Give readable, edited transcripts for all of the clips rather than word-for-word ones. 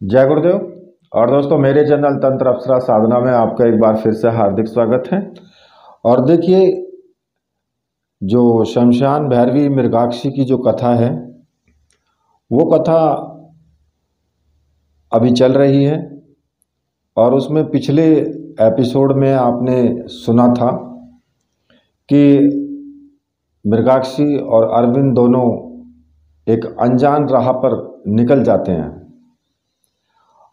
जय गुरुदेव। और दोस्तों, मेरे चैनल तंत्र अप्सरा साधना में आपका एक बार फिर से हार्दिक स्वागत है। और देखिए, जो शमशान भैरवी मृगाक्षी की जो कथा है, वो कथा अभी चल रही है। और उसमें पिछले एपिसोड में आपने सुना था कि मृगाक्षी और अरविंद दोनों एक अनजान राह पर निकल जाते हैं।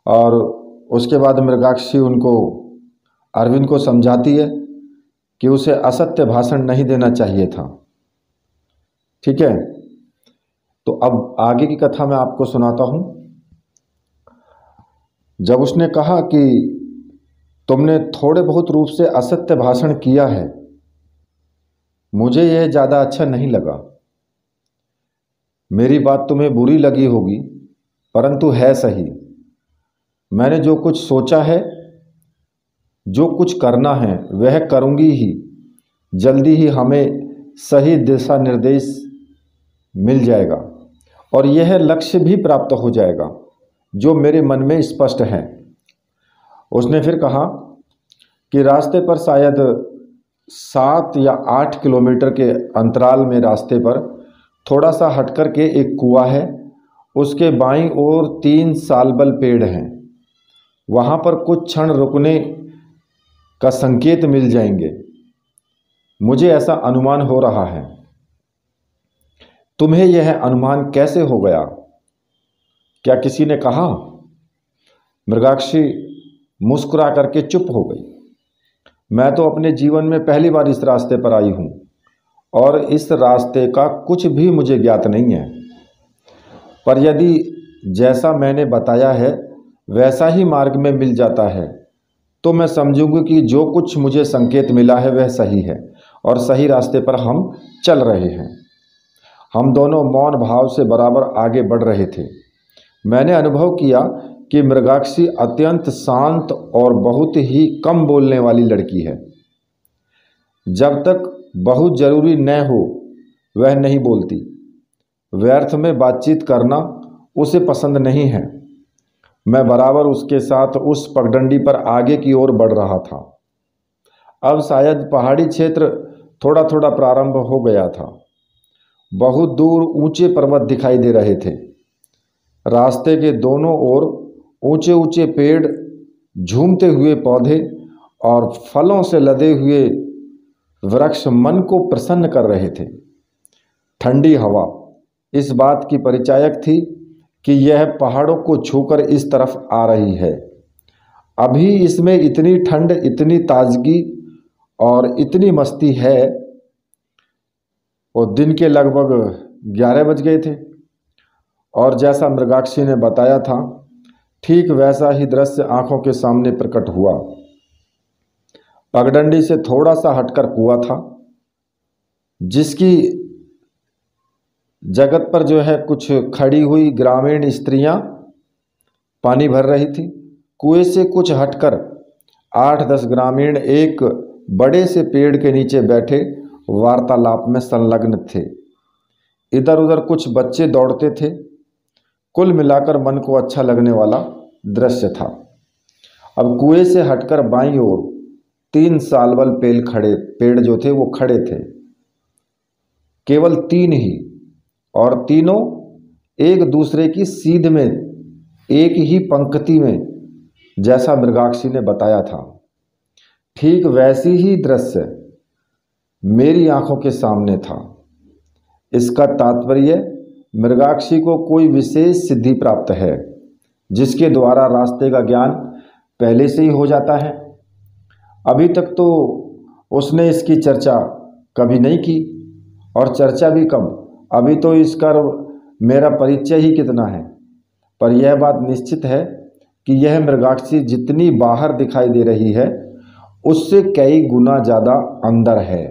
और उसके बाद मृगाक्षी उनको अरविंद को समझाती है कि उसे असत्य भाषण नहीं देना चाहिए था। ठीक है, तो अब आगे की कथा मैं आपको सुनाता हूँ। जब उसने कहा कि तुमने थोड़े बहुत रूप से असत्य भाषण किया है, मुझे यह ज़्यादा अच्छा नहीं लगा। मेरी बात तुम्हें बुरी लगी होगी, परंतु है सही। मैंने जो कुछ सोचा है, जो कुछ करना है, वह करूंगी ही। जल्दी ही हमें सही दिशा निर्देश मिल जाएगा और यह लक्ष्य भी प्राप्त हो जाएगा जो मेरे मन में स्पष्ट है। उसने फिर कहा कि रास्ते पर शायद 7 या 8 किलोमीटर के अंतराल में रास्ते पर थोड़ा सा हट कर के एक कुआं है। उसके बाईं ओर 3 सालबल पेड़ हैं। वहाँ पर कुछ क्षण रुकने का संकेत मिल जाएंगे। मुझे ऐसा अनुमान हो रहा है। तुम्हें यह अनुमान कैसे हो गया? क्या किसी ने कहा? मृगाक्षी मुस्कुरा करके चुप हो गई। मैं तो अपने जीवन में पहली बार इस रास्ते पर आई हूँ और इस रास्ते का कुछ भी मुझे ज्ञात नहीं है। पर यदि जैसा मैंने बताया है वैसा ही मार्ग में मिल जाता है तो मैं समझूंगी कि जो कुछ मुझे संकेत मिला है वह सही है और सही रास्ते पर हम चल रहे हैं। हम दोनों मौन भाव से बराबर आगे बढ़ रहे थे। मैंने अनुभव किया कि मृगाक्षी अत्यंत शांत और बहुत ही कम बोलने वाली लड़की है। जब तक बहुत जरूरी न हो वह नहीं बोलती। व्यर्थ में बातचीत करना उसे पसंद नहीं है। मैं बराबर उसके साथ उस पगडंडी पर आगे की ओर बढ़ रहा था। अब शायद पहाड़ी क्षेत्र थोड़ा थोड़ा प्रारंभ हो गया था। बहुत दूर ऊंचे पर्वत दिखाई दे रहे थे। रास्ते के दोनों ओर ऊंचे ऊंचे पेड़, झूमते हुए पौधे और फलों से लदे हुए वृक्ष मन को प्रसन्न कर रहे थे। ठंडी हवा इस बात की परिचायक थी कि यह पहाड़ों को छूकर इस तरफ आ रही है। अभी इसमें इतनी ठंड, इतनी ताजगी और इतनी मस्ती है। और दिन के लगभग 11 बज गए थे और जैसा मृगाक्षी ने बताया था ठीक वैसा ही दृश्य आंखों के सामने प्रकट हुआ। पगडंडी से थोड़ा सा हटकर कुआं था, जिसकी जगत पर जो है कुछ खड़ी हुई ग्रामीण स्त्रियां पानी भर रही थी। कुएं से कुछ हटकर 8-10 ग्रामीण एक बड़े से पेड़ के नीचे बैठे वार्तालाप में संलग्न थे। इधर उधर कुछ बच्चे दौड़ते थे। कुल मिलाकर मन को अच्छा लगने वाला दृश्य था। अब कुएं से हटकर बाईं ओर 3 सालबल पेड़ जो थे वो खड़े थे। केवल 3 ही, और तीनों एक दूसरे की सीध में एक ही पंक्ति में, जैसा मृगाक्षी ने बताया था ठीक वैसी ही दृश्य मेरी आंखों के सामने था। इसका तात्पर्य मृगाक्षी को कोई विशेष सिद्धि प्राप्त है जिसके द्वारा रास्ते का ज्ञान पहले से ही हो जाता है। अभी तक तो उसने इसकी चर्चा कभी नहीं की, और चर्चा भी कब, अभी तो इसका मेरा परिचय ही कितना है। पर यह बात निश्चित है कि यह मृगाक्षी जितनी बाहर दिखाई दे रही है उससे कई गुना ज़्यादा अंदर है।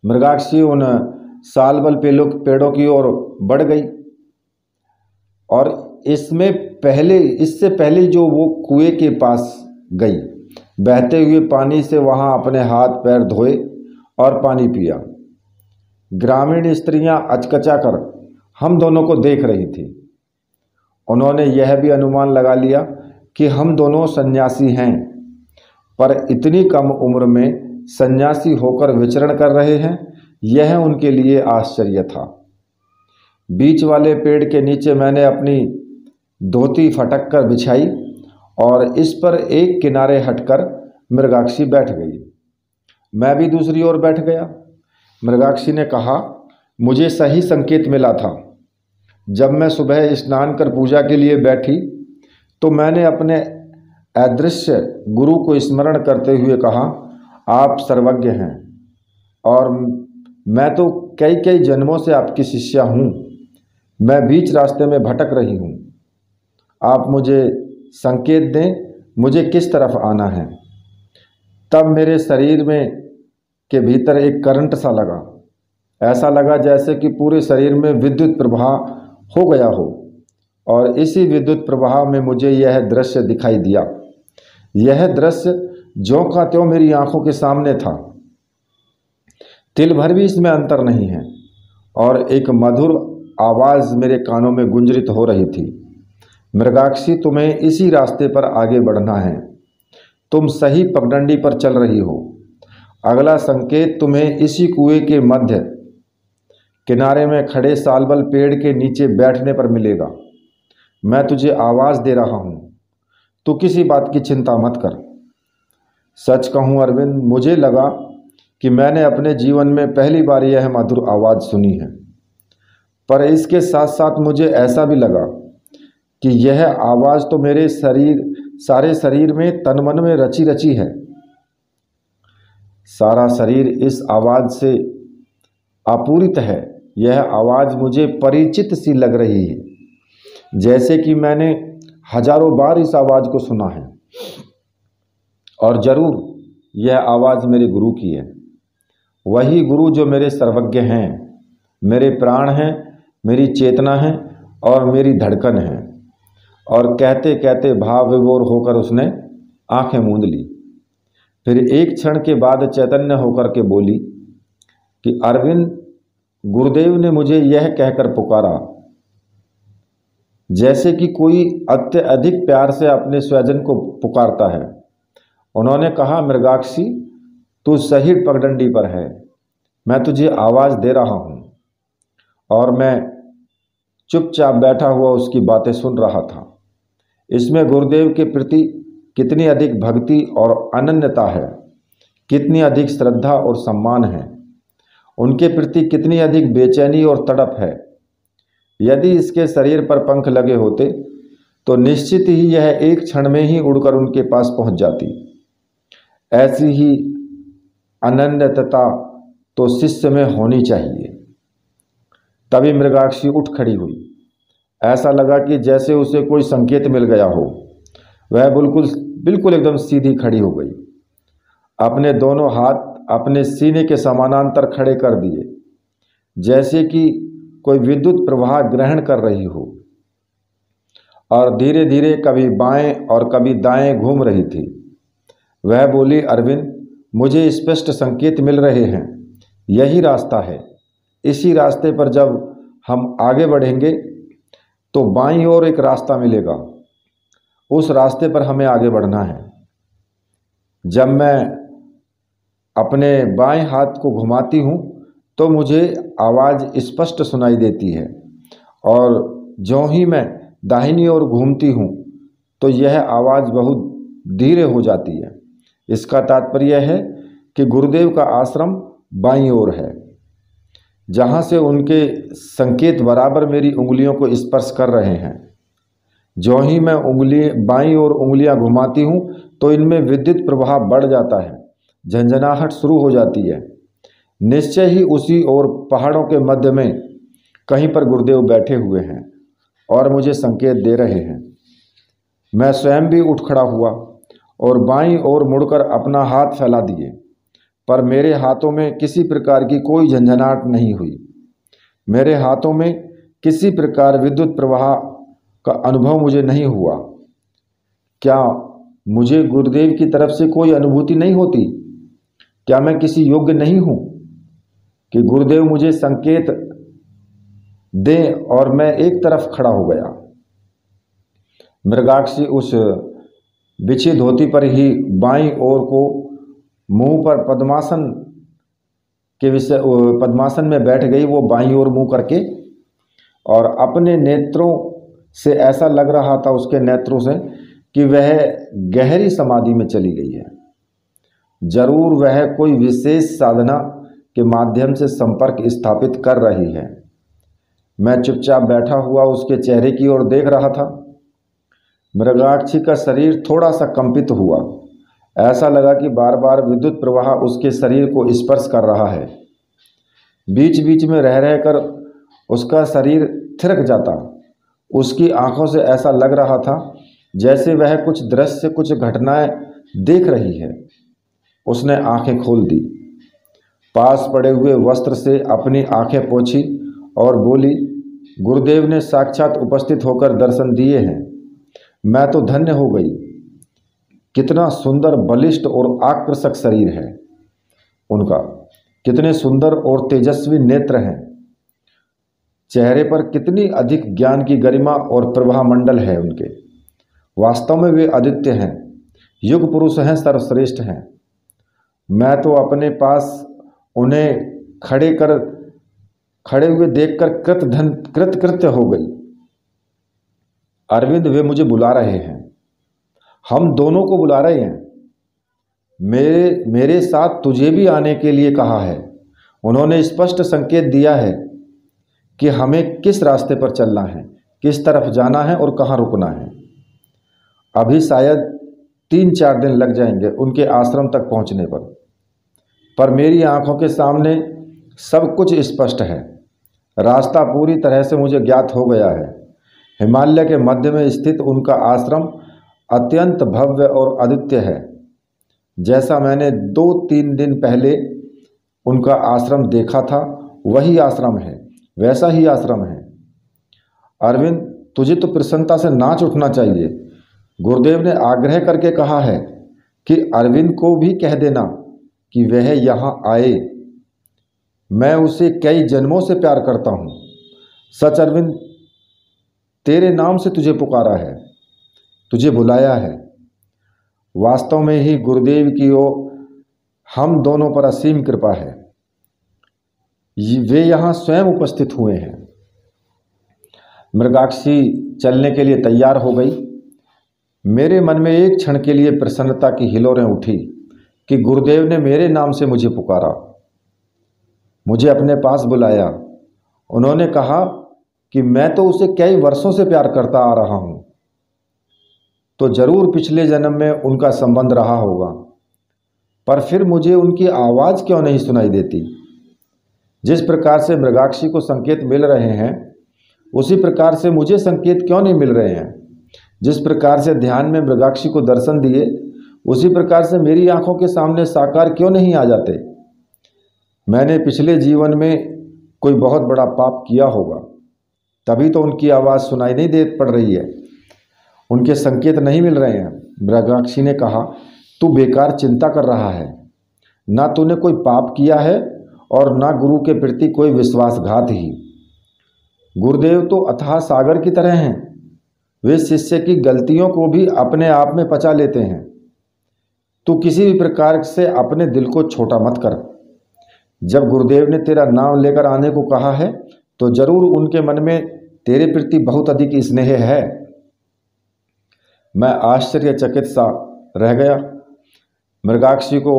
मृगाक्षी उन सालबल पेड़ों की ओर बढ़ गई और इससे पहले जो वो कुएं के पास गई, बहते हुए पानी से वहां अपने हाथ पैर धोए और पानी पिया। ग्रामीण स्त्रियां अचकचा कर हम दोनों को देख रही थी। उन्होंने यह भी अनुमान लगा लिया कि हम दोनों सन्यासी हैं, पर इतनी कम उम्र में सन्यासी होकर विचरण कर रहे हैं, यह उनके लिए आश्चर्य था। बीच वाले पेड़ के नीचे मैंने अपनी धोती फटक कर बिछाई और इस पर एक किनारे हटकर मृगाक्षी बैठ गई। मैं भी दूसरी ओर बैठ गया। मृगाक्षी ने कहा, मुझे सही संकेत मिला था। जब मैं सुबह स्नान कर पूजा के लिए बैठी तो मैंने अपने अदृश्य गुरु को स्मरण करते हुए कहा, आप सर्वज्ञ हैं और मैं तो कई कई जन्मों से आपकी शिष्या हूँ। मैं बीच रास्ते में भटक रही हूँ। आप मुझे संकेत दें, मुझे किस तरफ आना है। तब मेरे शरीर में के भीतर एक करंट सा लगा। ऐसा लगा जैसे कि पूरे शरीर में विद्युत प्रवाह हो गया हो, और इसी विद्युत प्रवाह में मुझे यह दृश्य दिखाई दिया। यह दृश्य ज्यों का त्यों मेरी आंखों के सामने था। तिल भर भी इसमें अंतर नहीं है। और एक मधुर आवाज़ मेरे कानों में गुंजरित हो रही थी, मृगाक्षी, तुम्हें इसी रास्ते पर आगे बढ़ना है। तुम सही पगडंडी पर चल रही हो। अगला संकेत तुम्हें इसी कुएं के मध्य किनारे में खड़े सालबल पेड़ के नीचे बैठने पर मिलेगा। मैं तुझे आवाज़ दे रहा हूँ, तू किसी बात की चिंता मत कर। सच कहूँ अरविंद, मुझे लगा कि मैंने अपने जीवन में पहली बार यह मधुर आवाज़ सुनी है, पर इसके साथ साथ मुझे ऐसा भी लगा कि यह आवाज़ तो मेरे सारे शरीर में तन मन में रची रची है। सारा शरीर इस आवाज़ से आपूरित है। यह आवाज़ मुझे परिचित सी लग रही है, जैसे कि मैंने हजारों बार इस आवाज़ को सुना है। और ज़रूर यह आवाज़ मेरे गुरु की है, वही गुरु जो मेरे सर्वज्ञ हैं, मेरे प्राण हैं, मेरी चेतना है और मेरी धड़कन है। और कहते कहते भाव विभोर होकर उसने आंखें मूंद ली। फिर एक क्षण के बाद चैतन्य होकर के बोली कि अरविंद, गुरुदेव ने मुझे यह कहकर पुकारा जैसे कि कोई अत्यधिक प्यार से अपने स्वजन को पुकारता है। उन्होंने कहा, मृगाक्षी, तू सही पगडंडी पर है। मैं तुझे आवाज़ दे रहा हूँ। और मैं चुपचाप बैठा हुआ उसकी बातें सुन रहा था। इसमें गुरुदेव के प्रति कितनी अधिक भक्ति और अनन्यता है, कितनी अधिक श्रद्धा और सम्मान है, उनके प्रति कितनी अधिक बेचैनी और तड़प है। यदि इसके शरीर पर पंख लगे होते तो निश्चित ही यह एक क्षण में ही उड़कर उनके पास पहुंच जाती। ऐसी ही अनन्यता तो शिष्य में होनी चाहिए। तभी मृगाक्षी उठ खड़ी हुई। ऐसा लगा कि जैसे उसे कोई संकेत मिल गया हो। वह बिल्कुल एकदम सीधी खड़ी हो गई। अपने दोनों हाथ अपने सीने के समानांतर खड़े कर दिए, जैसे कि कोई विद्युत प्रवाह ग्रहण कर रही हो, और धीरे धीरे कभी बाएं और कभी दाएं घूम रही थी। वह बोली, अरविंद, मुझे स्पष्ट संकेत मिल रहे हैं। यही रास्ता है। इसी रास्ते पर जब हम आगे बढ़ेंगे तो बाईं ओर एक रास्ता मिलेगा। उस रास्ते पर हमें आगे बढ़ना है। जब मैं अपने बाएं हाथ को घुमाती हूँ तो मुझे आवाज़ स्पष्ट सुनाई देती है, और ज्यों ही मैं दाहिनी ओर घूमती हूँ तो यह आवाज़ बहुत धीरे हो जाती है। इसका तात्पर्य है कि गुरुदेव का आश्रम बाईं ओर है, जहाँ से उनके संकेत बराबर मेरी उंगलियों को स्पर्श कर रहे हैं। ज्यों ही मैं बाईं ओर उंगलियां घुमाती हूँ तो इनमें विद्युत प्रवाह बढ़ जाता है, झंझनाहट शुरू हो जाती है। निश्चय ही उसी ओर पहाड़ों के मध्य में कहीं पर गुरुदेव बैठे हुए हैं और मुझे संकेत दे रहे हैं। मैं स्वयं भी उठ खड़ा हुआ और बाईं ओर मुड़कर अपना हाथ फैला दिए, पर मेरे हाथों में किसी प्रकार की कोई झंझनाहट नहीं हुई। मेरे हाथों में किसी प्रकार विद्युत प्रवाह का अनुभव मुझे नहीं हुआ। क्या मुझे गुरुदेव की तरफ से कोई अनुभूति नहीं होती? क्या मैं किसी योग्य नहीं हूँ कि गुरुदेव मुझे संकेत दें और मैं एक तरफ खड़ा हो गया? मृगाक्षी उस बिछी धोती पर ही बाईं ओर को मुंह पर पद्मासन में बैठ गई, वो बाईं ओर मुंह करके, और अपने नेत्रों से ऐसा लग रहा था, उसके नेत्रों से, कि वह गहरी समाधि में चली गई है। जरूर वह कोई विशेष साधना के माध्यम से संपर्क स्थापित कर रही है। मैं चुपचाप बैठा हुआ उसके चेहरे की ओर देख रहा था। मृगाक्षी का शरीर थोड़ा सा कंपित हुआ। ऐसा लगा कि बार बार विद्युत प्रवाह उसके शरीर को स्पर्श कर रहा है। बीच बीच में रह रहकर उसका शरीर थिरक जाता। उसकी आंखों से ऐसा लग रहा था जैसे वह कुछ दृश्य, कुछ घटनाएं देख रही है। उसने आंखें खोल दी, पास पड़े हुए वस्त्र से अपनी आंखें पोंछी और बोली, गुरुदेव ने साक्षात उपस्थित होकर दर्शन दिए हैं। मैं तो धन्य हो गई। कितना सुंदर, बलिष्ठ और आकर्षक शरीर है उनका। कितने सुंदर और तेजस्वी नेत्र हैं। चेहरे पर कितनी अधिक ज्ञान की गरिमा और प्रभा मंडल है उनके। वास्तव में वे आदित्य हैं, युग पुरुष हैं, सर्वश्रेष्ठ हैं। मैं तो अपने पास उन्हें खड़े हुए देखकर कृतकृत्य हो गई। अरविंद, वे मुझे बुला रहे हैं। हम दोनों को बुला रहे हैं। मेरे साथ तुझे भी आने के लिए कहा है। उन्होंने स्पष्ट संकेत दिया है कि हमें किस रास्ते पर चलना है, किस तरफ जाना है और कहाँ रुकना है। अभी शायद 3-4 दिन लग जाएंगे उनके आश्रम तक पहुँचने पर मेरी आंखों के सामने सब कुछ स्पष्ट है। रास्ता पूरी तरह से मुझे ज्ञात हो गया है। हिमालय के मध्य में स्थित उनका आश्रम अत्यंत भव्य और अद्वितीय है। जैसा मैंने 2-3 दिन पहले उनका आश्रम देखा था, वही आश्रम है, वैसा ही आश्रम है। अरविंद, तुझे तो प्रसन्नता से नाच उठना चाहिए। गुरुदेव ने आग्रह करके कहा है कि अरविंद को भी कह देना कि वह यहाँ आए। मैं उसे कई जन्मों से प्यार करता हूँ। सच अरविंद, तेरे नाम से तुझे पुकारा है, तुझे बुलाया है। वास्तव में ही गुरुदेव की हम दोनों पर असीम कृपा है। वे यहाँ स्वयं उपस्थित हुए हैं। मृगाक्षी चलने के लिए तैयार हो गई। मेरे मन में एक क्षण के लिए प्रसन्नता की हिलोरें उठी कि गुरुदेव ने मेरे नाम से मुझे पुकारा, मुझे अपने पास बुलाया। उन्होंने कहा कि मैं तो उसे कई वर्षों से प्यार करता आ रहा हूँ, तो जरूर पिछले जन्म में उनका संबंध रहा होगा। पर फिर मुझे उनकी आवाज़ क्यों नहीं सुनाई देती? जिस प्रकार से मृगाक्षी को संकेत मिल रहे हैं, उसी प्रकार से मुझे संकेत क्यों नहीं मिल रहे हैं? जिस प्रकार से ध्यान में मृगाक्षी को दर्शन दिए, उसी प्रकार से मेरी आंखों के सामने साकार क्यों नहीं आ जाते? मैंने पिछले जीवन में कोई बहुत बड़ा पाप किया होगा, तभी तो उनकी आवाज़ सुनाई नहीं दे पड़ रही है, उनके संकेत नहीं मिल रहे हैं। मृगाक्षी ने कहा, तू बेकार चिंता कर रहा है। ना तूने कोई पाप किया है और ना गुरु के प्रति कोई विश्वासघात ही। गुरुदेव तो अथाह सागर की तरह हैं। वे शिष्य की गलतियों को भी अपने आप में पचा लेते हैं। तू किसी भी प्रकार से अपने दिल को छोटा मत कर। जब गुरुदेव ने तेरा नाम लेकर आने को कहा है, तो जरूर उनके मन में तेरे प्रति बहुत अधिक स्नेह है। मैं आश्चर्यचकित सा रह गया। मृगाक्षी को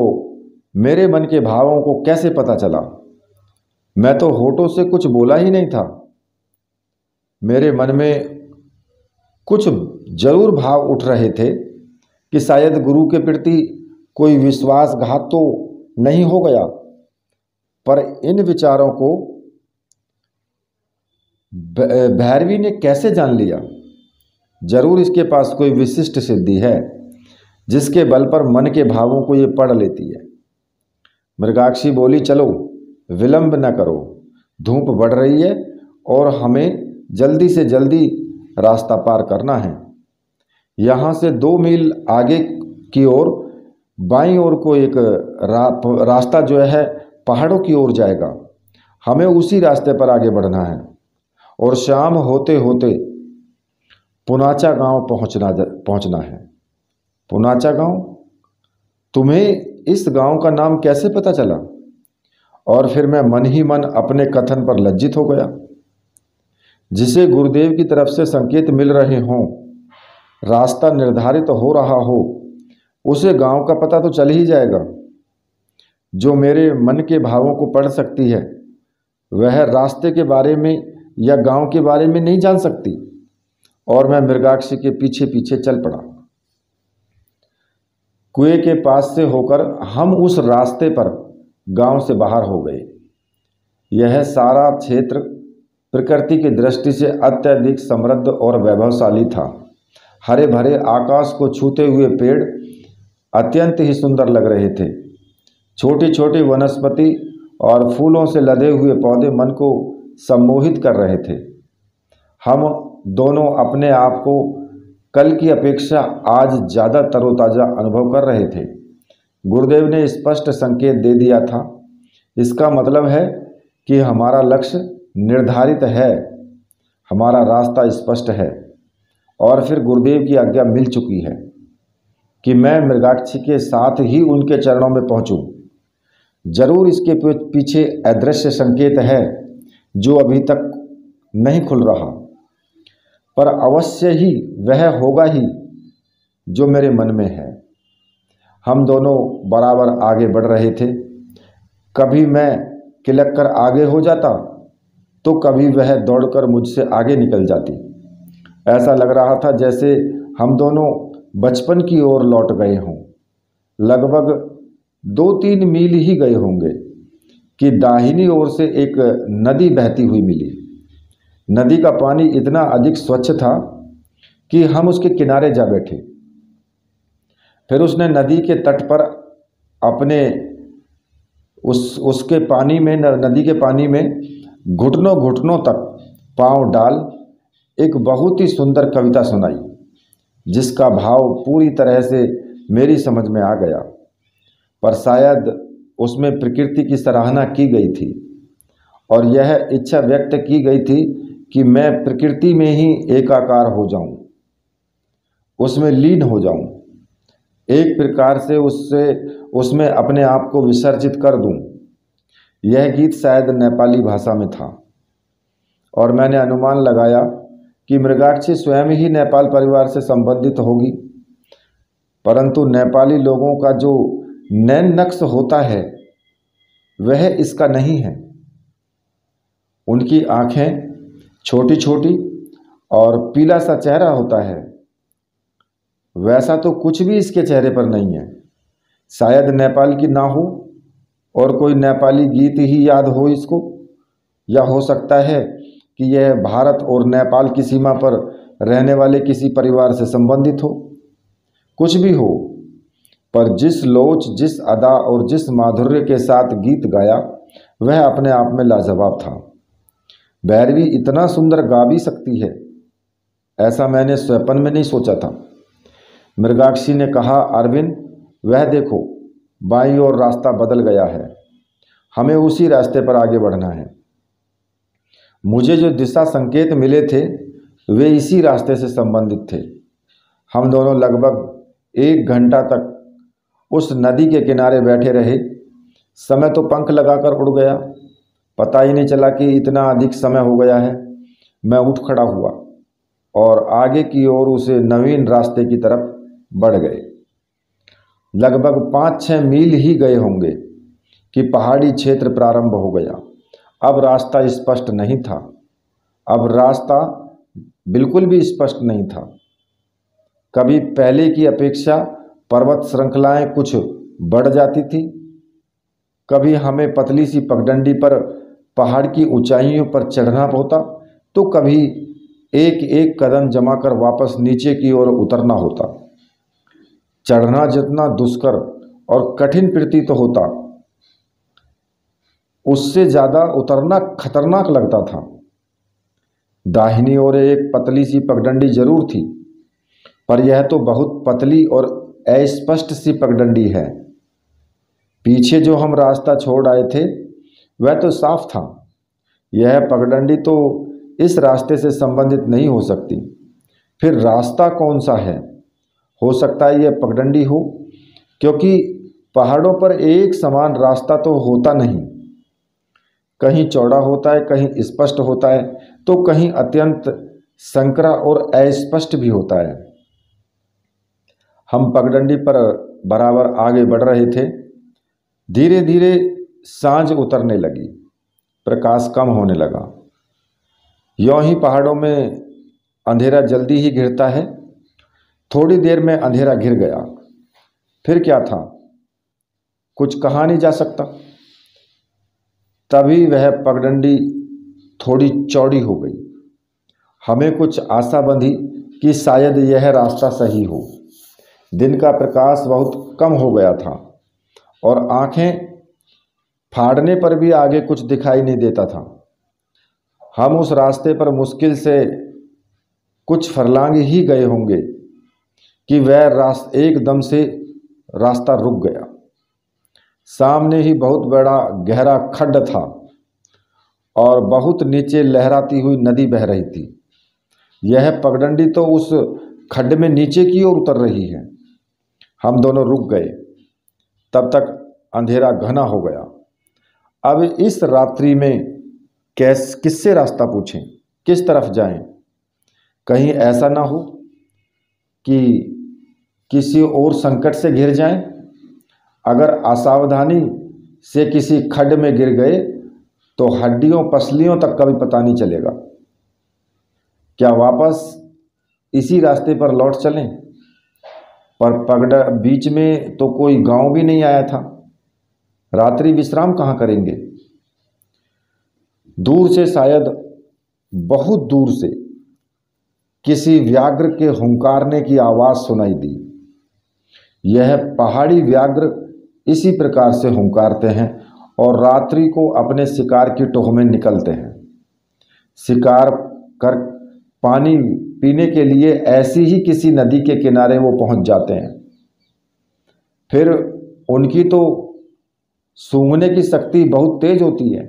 मेरे मन के भावों को कैसे पता चला? मैं तो होठों से कुछ बोला ही नहीं था। मेरे मन में कुछ जरूर भाव उठ रहे थे कि शायद गुरु के प्रति कोई विश्वासघात तो नहीं हो गया, पर इन विचारों को भैरवी ने कैसे जान लिया? जरूर इसके पास कोई विशिष्ट सिद्धि है जिसके बल पर मन के भावों को ये पढ़ लेती है। मृगाक्षी बोली, चलो विलंब न करो, धूप बढ़ रही है और हमें जल्दी से जल्दी रास्ता पार करना है। यहाँ से 2 मील आगे की ओर बाईं ओर को एक रास्ता जो है पहाड़ों की ओर जाएगा। हमें उसी रास्ते पर आगे बढ़ना है और शाम होते होते पुनाचा गांव पहुंचना है। पुनाचा गांव? तुम्हें इस गांव का नाम कैसे पता चला? और फिर मैं मन ही मन अपने कथन पर लज्जित हो गया। जिसे गुरुदेव की तरफ से संकेत मिल रहे हों, रास्ता निर्धारित हो रहा हो, उसे गांव का पता तो चल ही जाएगा। जो मेरे मन के भावों को पढ़ सकती है, वह रास्ते के बारे में या गांव के बारे में नहीं जान सकती। और मैं मृगाक्षी के पीछे पीछे चल पड़ा। कुएं के पास से होकर हम उस रास्ते पर गांव से बाहर हो गए। यह सारा क्षेत्र प्रकृति की दृष्टि से अत्यधिक समृद्ध और वैभवशाली था। हरे भरे आकाश को छूते हुए पेड़ अत्यंत ही सुंदर लग रहे थे। छोटी छोटी वनस्पति और फूलों से लदे हुए पौधे मन को सम्मोहित कर रहे थे। हम दोनों अपने आप को कल की अपेक्षा आज ज़्यादा तरोताज़ा अनुभव कर रहे थे। गुरुदेव ने स्पष्ट संकेत दे दिया था। इसका मतलब है कि हमारा लक्ष्य निर्धारित है, हमारा रास्ता स्पष्ट है। और फिर गुरुदेव की आज्ञा मिल चुकी है कि मैं मृगाक्षी के साथ ही उनके चरणों में पहुंचूं। जरूर इसके पीछे अदृश्य संकेत है जो अभी तक नहीं खुल रहा, पर अवश्य ही वह होगा ही जो मेरे मन में है। हम दोनों बराबर आगे बढ़ रहे थे। कभी मैं किलक कर आगे हो जाता तो कभी वह दौड़कर मुझसे आगे निकल जाती। ऐसा लग रहा था जैसे हम दोनों बचपन की ओर लौट गए हों। लगभग 2-3 मील ही गए होंगे कि दाहिनी ओर से एक नदी बहती हुई मिली। नदी का पानी इतना अधिक स्वच्छ था कि हम उसके किनारे जा बैठे। फिर उसने नदी के तट पर अपने उसके पानी में, नदी के पानी में घुटनों घुटनों तक पांव डाल एक बहुत ही सुंदर कविता सुनाई, जिसका भाव पूरी तरह से मेरी समझ में आ गया। पर शायद उसमें प्रकृति की सराहना की गई थी और यह इच्छा व्यक्त की गई थी कि मैं प्रकृति में ही एकाकार हो जाऊं, उसमें लीन हो जाऊं, एक प्रकार से उसमें अपने आप को विसर्जित कर दूं। यह गीत शायद नेपाली भाषा में था और मैंने अनुमान लगाया कि मृगाक्षी स्वयं ही नेपाल परिवार से संबंधित होगी। परंतु नेपाली लोगों का जो नैन नक्श होता है वह इसका नहीं है। उनकी आंखें छोटी छोटी और पीला सा चेहरा होता है। वैसा तो कुछ भी इसके चेहरे पर नहीं है। शायद नेपाल की ना हो और कोई नेपाली गीत ही याद हो इसको, या हो सकता है कि यह भारत और नेपाल की सीमा पर रहने वाले किसी परिवार से संबंधित हो। कुछ भी हो, पर जिस लोच, जिस अदा और जिस माधुर्य के साथ गीत गाया वह अपने आप में लाजवाब था। भैरवी इतना सुंदर गा भी सकती है, ऐसा मैंने स्वप्न में नहीं सोचा था। मृगाक्षी ने कहा, अरविंद वह देखो, बाईं ओर रास्ता बदल गया है, हमें उसी रास्ते पर आगे बढ़ना है। मुझे जो दिशा संकेत मिले थे वे इसी रास्ते से संबंधित थे। हम दोनों लगभग 1 घंटा तक उस नदी के किनारे बैठे रहे। समय तो पंख लगाकर उड़ गया, पता ही नहीं चला कि इतना अधिक समय हो गया है। मैं उठ खड़ा हुआ और आगे की ओर उसे नवीन रास्ते की तरफ बढ़ गए। लगभग 5-6 मील ही गए होंगे कि पहाड़ी क्षेत्र प्रारंभ हो गया। अब रास्ता स्पष्ट नहीं था, अब रास्ता बिल्कुल भी स्पष्ट नहीं था। कभी पहले की अपेक्षा पर्वत श्रृंखलाएं कुछ बढ़ जाती थी, कभी हमें पतली सी पगडंडी पर पहाड़ की ऊंचाइयों पर चढ़ना होता, तो कभी एक एक कदम जमा कर वापस नीचे की ओर उतरना होता। चढ़ना जितना दुष्कर और कठिन प्रतीत होता, उससे ज़्यादा उतरना खतरनाक लगता था। दाहिनी ओर एक पतली सी पगडंडी जरूर थी, पर यह तो बहुत पतली और अस्पष्ट सी पगडंडी है। पीछे जो हम रास्ता छोड़ आए थे वह तो साफ था। यह पगडंडी तो इस रास्ते से संबंधित नहीं हो सकती। फिर रास्ता कौन सा है? हो सकता है यह पगडंडी हो, क्योंकि पहाड़ों पर एक समान रास्ता तो होता नहीं। कहीं चौड़ा होता है, कहीं स्पष्ट होता है, तो कहीं अत्यंत संकरा और अस्पष्ट भी होता है। हम पगडंडी पर बराबर आगे बढ़ रहे थे। धीरे धीरे सांझ उतरने लगी, प्रकाश कम होने लगा। यों ही पहाड़ों में अंधेरा जल्दी ही घिरता है। थोड़ी देर में अंधेरा घिर गया। फिर क्या था, कुछ कहा नहीं जा सकता। तभी वह पगडंडी थोड़ी चौड़ी हो गई। हमें कुछ आशा बंधी कि शायद यह रास्ता सही हो। दिन का प्रकाश बहुत कम हो गया था और आंखें फाड़ने पर भी आगे कुछ दिखाई नहीं देता था। हम उस रास्ते पर मुश्किल से कुछ फरलांग ही गए होंगे कि वह एकदम से रास्ता रुक गया। सामने ही बहुत बड़ा गहरा खड्ड था और बहुत नीचे लहराती हुई नदी बह रही थी। यह पगडंडी तो उस खड्ड में नीचे की ओर उतर रही है। हम दोनों रुक गए। तब तक अंधेरा घना हो गया। अब इस रात्रि में किससे रास्ता पूछें, किस तरफ जाएं? कहीं ऐसा ना हो कि किसी और संकट से घिर जाएं। अगर असावधानी से किसी खड्ड में गिर गए तो हड्डियों पसलियों तक का भी पता नहीं चलेगा। क्या वापस इसी रास्ते पर लौट चलें? पर बीच में तो कोई गांव भी नहीं आया था। रात्रि विश्राम कहाँ करेंगे? दूर से, शायद बहुत दूर से, किसी व्याघ्र के हुंकारने की आवाज़ सुनाई दी। यह पहाड़ी व्याघ्र इसी प्रकार से हुंकारते हैं और रात्रि को अपने शिकार की टोह में निकलते हैं। शिकार कर पानी पीने के लिए ऐसी ही किसी नदी के किनारे वो पहुंच जाते हैं। फिर उनकी तो सूंघने की शक्ति बहुत तेज होती है।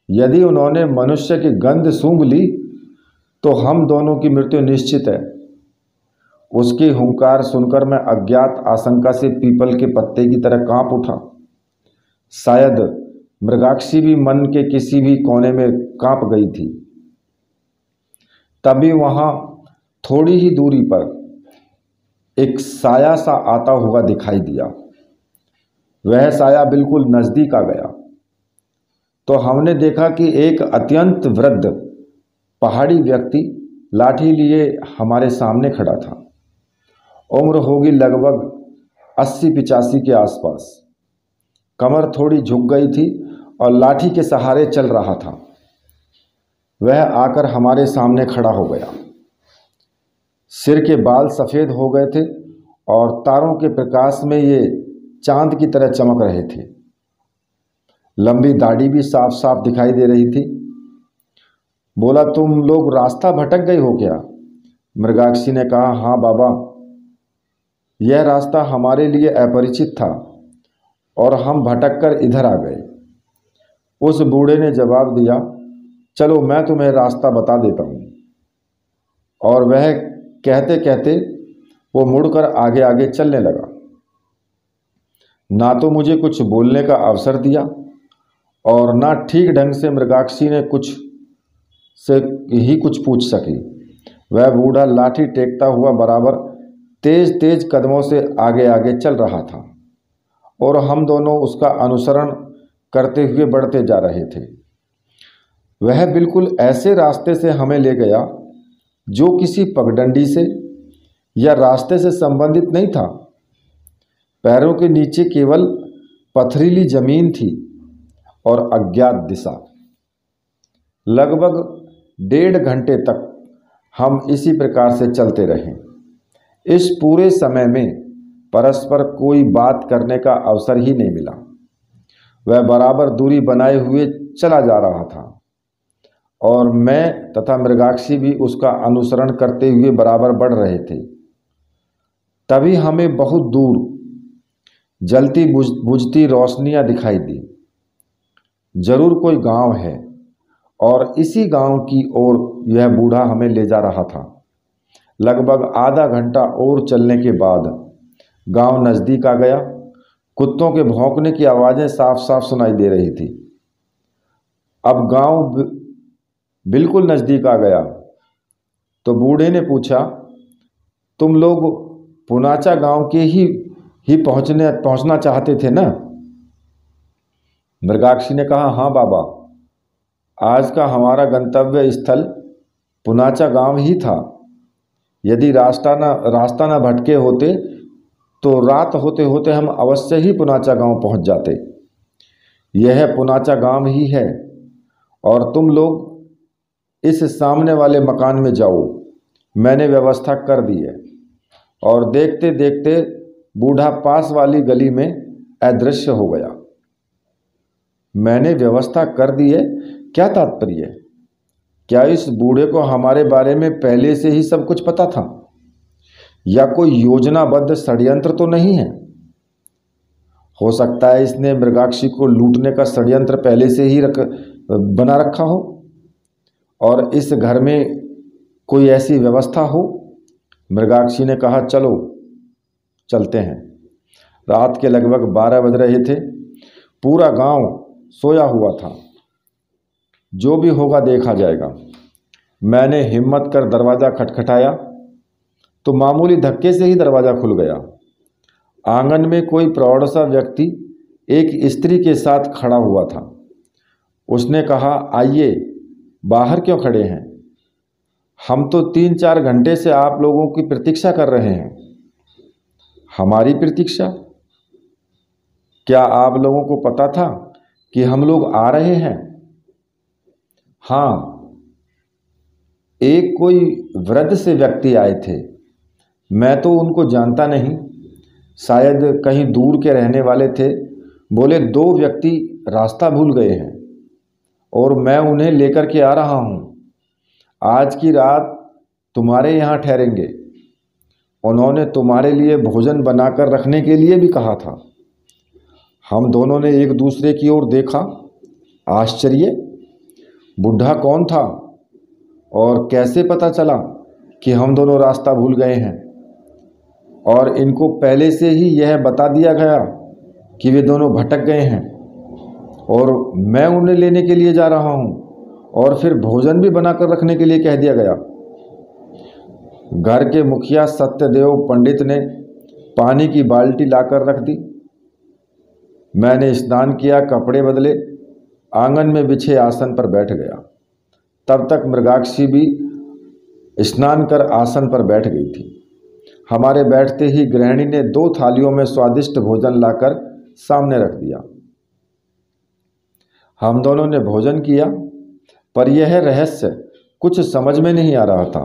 यदि उन्होंने मनुष्य की गंध सूंघ ली तो हम दोनों की मृत्यु निश्चित है। उसकी हुंकार सुनकर मैं अज्ञात आशंका से पीपल के पत्ते की तरह कांप उठा। शायद मृगाक्षी भी मन के किसी भी कोने में कांप गई थी। तभी वहां थोड़ी ही दूरी पर एक साया सा आता हुआ दिखाई दिया। वह साया बिल्कुल नजदीक आ गया तो हमने देखा कि एक अत्यंत वृद्ध पहाड़ी व्यक्ति लाठी लिए हमारे सामने खड़ा था। उम्र होगी लगभग 80-85 के आसपास। कमर थोड़ी झुक गई थी और लाठी के सहारे चल रहा था। वह आकर हमारे सामने खड़ा हो गया। सिर के बाल सफ़ेद हो गए थे और तारों के प्रकाश में ये चांद की तरह चमक रहे थे। लंबी दाढ़ी भी साफ साफ दिखाई दे रही थी। बोला, तुम लोग रास्ता भटक गए हो क्या? मृगाक्षी ने कहा, हाँ बाबा, यह रास्ता हमारे लिए अपरिचित था और हम भटक कर इधर आ गए। उस बूढ़े ने जवाब दिया, चलो मैं तुम्हें रास्ता बता देता हूँ। और वह कहते कहते वो मुड़कर आगे आगे चलने लगा। ना तो मुझे कुछ बोलने का अवसर दिया और ना ठीक ढंग से मृगाक्षी ने कुछ पूछ सकी। वह बूढ़ा लाठी टेकता हुआ बराबर तेज तेज कदमों से आगे आगे चल रहा था और हम दोनों उसका अनुसरण करते हुए बढ़ते जा रहे थे। वह बिल्कुल ऐसे रास्ते से हमें ले गया जो किसी पगडंडी से या रास्ते से संबंधित नहीं था। पैरों के नीचे केवल पथरीली जमीन थी और अज्ञात दिशा। लगभग 1.5 घंटे तक हम इसी प्रकार से चलते रहे। इस पूरे समय में परस्पर कोई बात करने का अवसर ही नहीं मिला। वह बराबर दूरी बनाए हुए चला जा रहा था और मैं तथा मृगाक्षी भी उसका अनुसरण करते हुए बराबर बढ़ रहे थे। तभी हमें बहुत दूर जलती बुझती रोशनियां दिखाई दी। जरूर कोई गांव है और इसी गांव की ओर यह बूढ़ा हमें ले जा रहा था। लगभग आधा घंटा और चलने के बाद गांव नज़दीक आ गया। कुत्तों के भौंकने की आवाज़ें साफ साफ सुनाई दे रही थी। अब गांव बिल्कुल नज़दीक आ गया तो बूढ़े ने पूछा, तुम लोग पुनाचा गांव के ही पहुंचना चाहते थे ना? मृगाक्षी ने कहा, हाँ बाबा, आज का हमारा गंतव्य स्थल पुनाचा गांव ही था। यदि रास्ता न भटके होते तो रात होते होते हम अवश्य ही पुनाचा गांव पहुंच जाते। यह पुनाचा गांव ही है और तुम लोग इस सामने वाले मकान में जाओ, मैंने व्यवस्था कर दी है। और देखते देखते बूढ़ा पास वाली गली में अदृश्य हो गया। मैंने व्यवस्था कर दी है, क्या तात्पर्य है? क्या इस बूढ़े को हमारे बारे में पहले से ही सब कुछ पता था या कोई योजनाबद्ध षड्यंत्र तो नहीं है? हो सकता है इसने मृगाक्षी को लूटने का षड्यंत्र पहले से ही बना रखा हो और इस घर में कोई ऐसी व्यवस्था हो। मृगाक्षी ने कहा, चलो चलते हैं। रात के लगभग 12 बज रहे थे। पूरा गांव सोया हुआ था। जो भी होगा देखा जाएगा। मैंने हिम्मत कर दरवाज़ा खटखटाया तो मामूली धक्के से ही दरवाज़ा खुल गया। आंगन में कोई प्रौढ़ सा व्यक्ति एक स्त्री के साथ खड़ा हुआ था। उसने कहा, आइए, बाहर क्यों खड़े हैं? हम तो 3-4 घंटे से आप लोगों की प्रतीक्षा कर रहे हैं। हमारी प्रतीक्षा? क्या आप लोगों को पता था कि हम लोग आ रहे हैं? हाँ, एक कोई वृद्ध से व्यक्ति आए थे। मैं तो उनको जानता नहीं, शायद कहीं दूर के रहने वाले थे। बोले 2 व्यक्ति रास्ता भूल गए हैं और मैं उन्हें लेकर के आ रहा हूँ। आज की रात तुम्हारे यहाँ ठहरेंगे। उन्होंने तुम्हारे लिए भोजन बनाकर रखने के लिए भी कहा था। हम दोनों ने एक दूसरे की ओर देखा। आश्चर्य, बुढ़ा कौन था और कैसे पता चला कि हम दोनों रास्ता भूल गए हैं? और इनको पहले से ही यह बता दिया गया कि वे दोनों भटक गए हैं और मैं उन्हें लेने के लिए जा रहा हूँ और फिर भोजन भी बनाकर रखने के लिए कह दिया गया। घर के मुखिया सत्यदेव पंडित ने पानी की बाल्टी लाकर रख दी। मैंने स्नान किया, कपड़े बदले, आंगन में बिछे आसन पर बैठ गया। तब तक मृगाक्षी भी स्नान कर आसन पर बैठ गई थी। हमारे बैठते ही गृहिणी ने 2 थालियों में स्वादिष्ट भोजन लाकर सामने रख दिया। हम दोनों ने भोजन किया, पर यह रहस्य कुछ समझ में नहीं आ रहा था।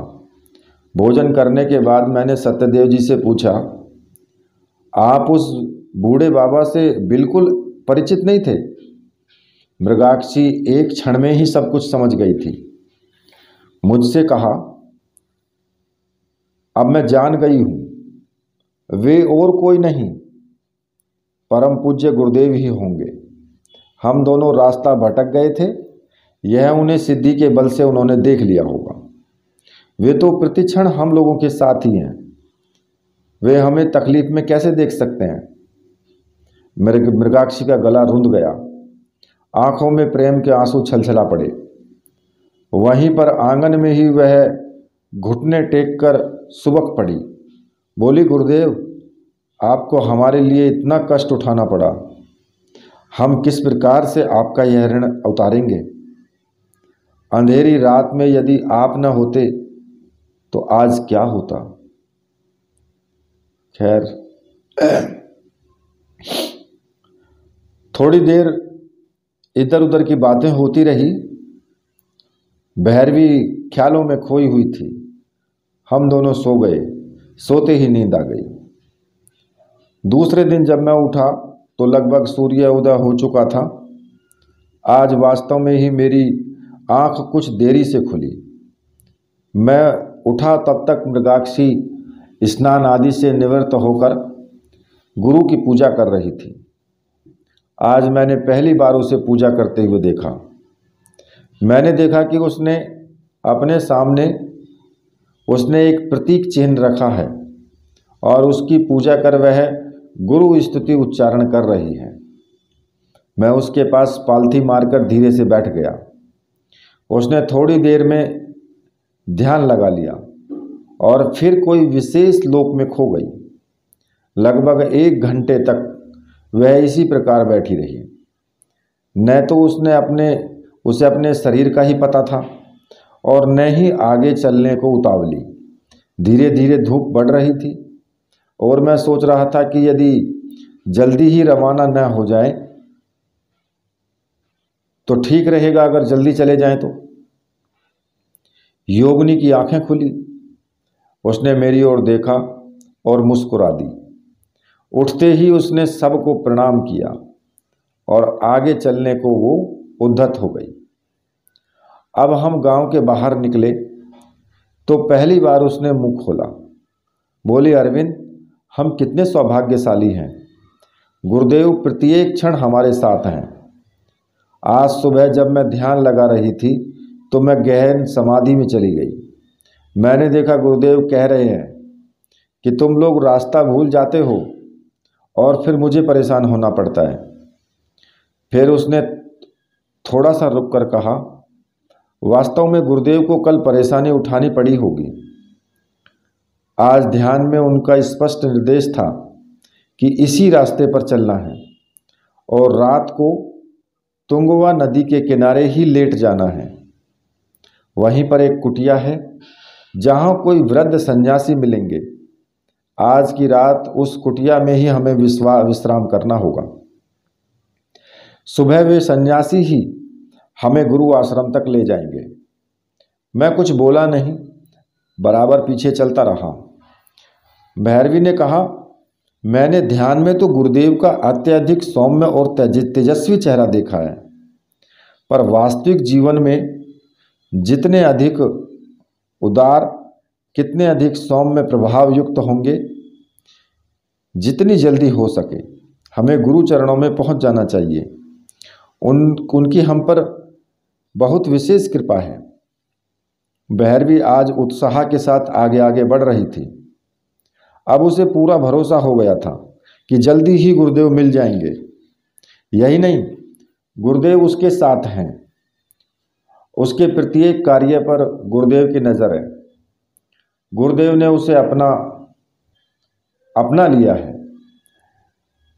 भोजन करने के बाद मैंने सत्यदेव जी से पूछा, आप उस बूढ़े बाबा से बिल्कुल परिचित नहीं थे? मृगाक्षी एक क्षण में ही सब कुछ समझ गई थी। मुझसे कहा, अब मैं जान गई हूँ, वे और कोई नहीं, परम पूज्य गुरुदेव ही होंगे। हम दोनों रास्ता भटक गए थे, यह उन्हें सिद्धि के बल से उन्होंने देख लिया होगा। वे तो प्रतिक्षण हम लोगों के साथ ही हैं, वे हमें तकलीफ में कैसे देख सकते हैं? मृगाक्षी का गला रुंध गया, आंखों में प्रेम के आंसू छलछला पड़े। वहीं पर आंगन में ही वह घुटने टेक कर सुबक पड़ी। बोली, गुरुदेव, आपको हमारे लिए इतना कष्ट उठाना पड़ा, हम किस प्रकार से आपका यह ऋण उतारेंगे? अंधेरी रात में यदि आप न होते तो आज क्या होता? खैर, थोड़ी देर इधर उधर की बातें होती रही। भैरवी ख्यालों में खोई हुई थी। हम दोनों सो गए। सोते ही नींद आ गई। दूसरे दिन जब मैं उठा तो लगभग सूर्य उदय हो चुका था। आज वास्तव में ही मेरी आंख कुछ देरी से खुली। मैं उठा तब तक मृगाक्षी स्नान आदि से निवृत्त होकर गुरु की पूजा कर रही थी। आज मैंने पहली बार उसे पूजा करते हुए देखा। मैंने देखा कि उसने अपने सामने उसने एक प्रतीक चिन्ह रखा है और उसकी पूजा कर वह गुरु स्तुति उच्चारण कर रही है। मैं उसके पास पालथी मारकर धीरे से बैठ गया। उसने थोड़ी देर में ध्यान लगा लिया और फिर कोई विशेष लोक में खो गई। लगभग 1 घंटे तक वह इसी प्रकार बैठी रही। न तो उसे अपने शरीर का ही पता था और न ही आगे चलने को उतावली। धीरे धीरे धूप बढ़ रही थी और मैं सोच रहा था कि यदि जल्दी ही रवाना न हो जाए तो ठीक रहेगा, अगर जल्दी चले जाएं तो। योगिनी की आंखें खुली। उसने मेरी ओर देखा और मुस्कुरा दी। उठते ही उसने सबको प्रणाम किया और आगे चलने को वो उद्धत हो गई। अब हम गांव के बाहर निकले तो पहली बार उसने मुंह खोला। बोली, अरविंद, हम कितने सौभाग्यशाली हैं। गुरुदेव प्रत्येक क्षण हमारे साथ हैं। आज सुबह जब मैं ध्यान लगा रही थी तो मैं गहन समाधि में चली गई। मैंने देखा गुरुदेव कह रहे हैं कि तुम लोग रास्ता भूल जाते हो और फिर मुझे परेशान होना पड़ता है। फिर उसने थोड़ा सा रुक कर कहा, वास्तव में गुरुदेव को कल परेशानी उठानी पड़ी होगी। आज ध्यान में उनका स्पष्ट निर्देश था कि इसी रास्ते पर चलना है और रात को तुंगवा नदी के किनारे ही लेट जाना है। वहीं पर एक कुटिया है जहां कोई वृद्ध सन्यासी मिलेंगे। आज की रात उस कुटिया में ही हमें विश्राम करना होगा। सुबह वे सन्यासी ही हमें गुरु आश्रम तक ले जाएंगे। मैं कुछ बोला नहीं, बराबर पीछे चलता रहा। भैरवी ने कहा, मैंने ध्यान में तो गुरुदेव का अत्यधिक सौम्य और तेजस्वी चेहरा देखा है, पर वास्तविक जीवन में जितने अधिक उदार, कितने अधिक सौम्य प्रभाव युक्त होंगे। जितनी जल्दी हो सके हमें गुरु चरणों में पहुंच जाना चाहिए। उनकी हम पर बहुत विशेष कृपा है। भैरवी आज उत्साह के साथ आगे आगे बढ़ रही थी। अब उसे पूरा भरोसा हो गया था कि जल्दी ही गुरुदेव मिल जाएंगे। यही नहीं, गुरुदेव उसके साथ हैं। उसके प्रत्येक कार्य पर गुरुदेव की नज़र है। गुरुदेव ने उसे अपना लिया है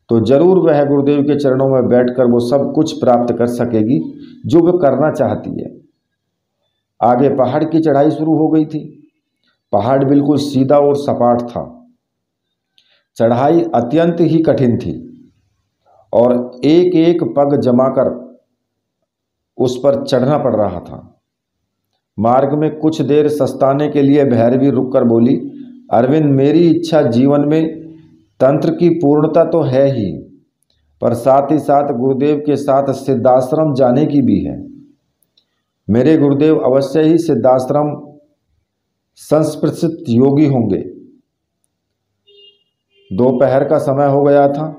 तो जरूर वह गुरुदेव के चरणों में बैठकर वो सब कुछ प्राप्त कर सकेगी जो वह करना चाहती है। आगे पहाड़ की चढ़ाई शुरू हो गई थी। पहाड़ बिल्कुल सीधा और सपाट था। चढ़ाई अत्यंत ही कठिन थी और एक एक पग जमाकर उस पर चढ़ना पड़ रहा था। मार्ग में कुछ देर सस्ताने के लिए भैरवी रुककर बोली, अरविंद, मेरी इच्छा जीवन में तंत्र की पूर्णता तो है ही, पर साथ ही साथ गुरुदेव के साथ सिद्धाश्रम जाने की भी है। मेरे गुरुदेव अवश्य ही सिद्धाश्रम संस्पृशित योगी होंगे। दोपहर का समय हो गया था।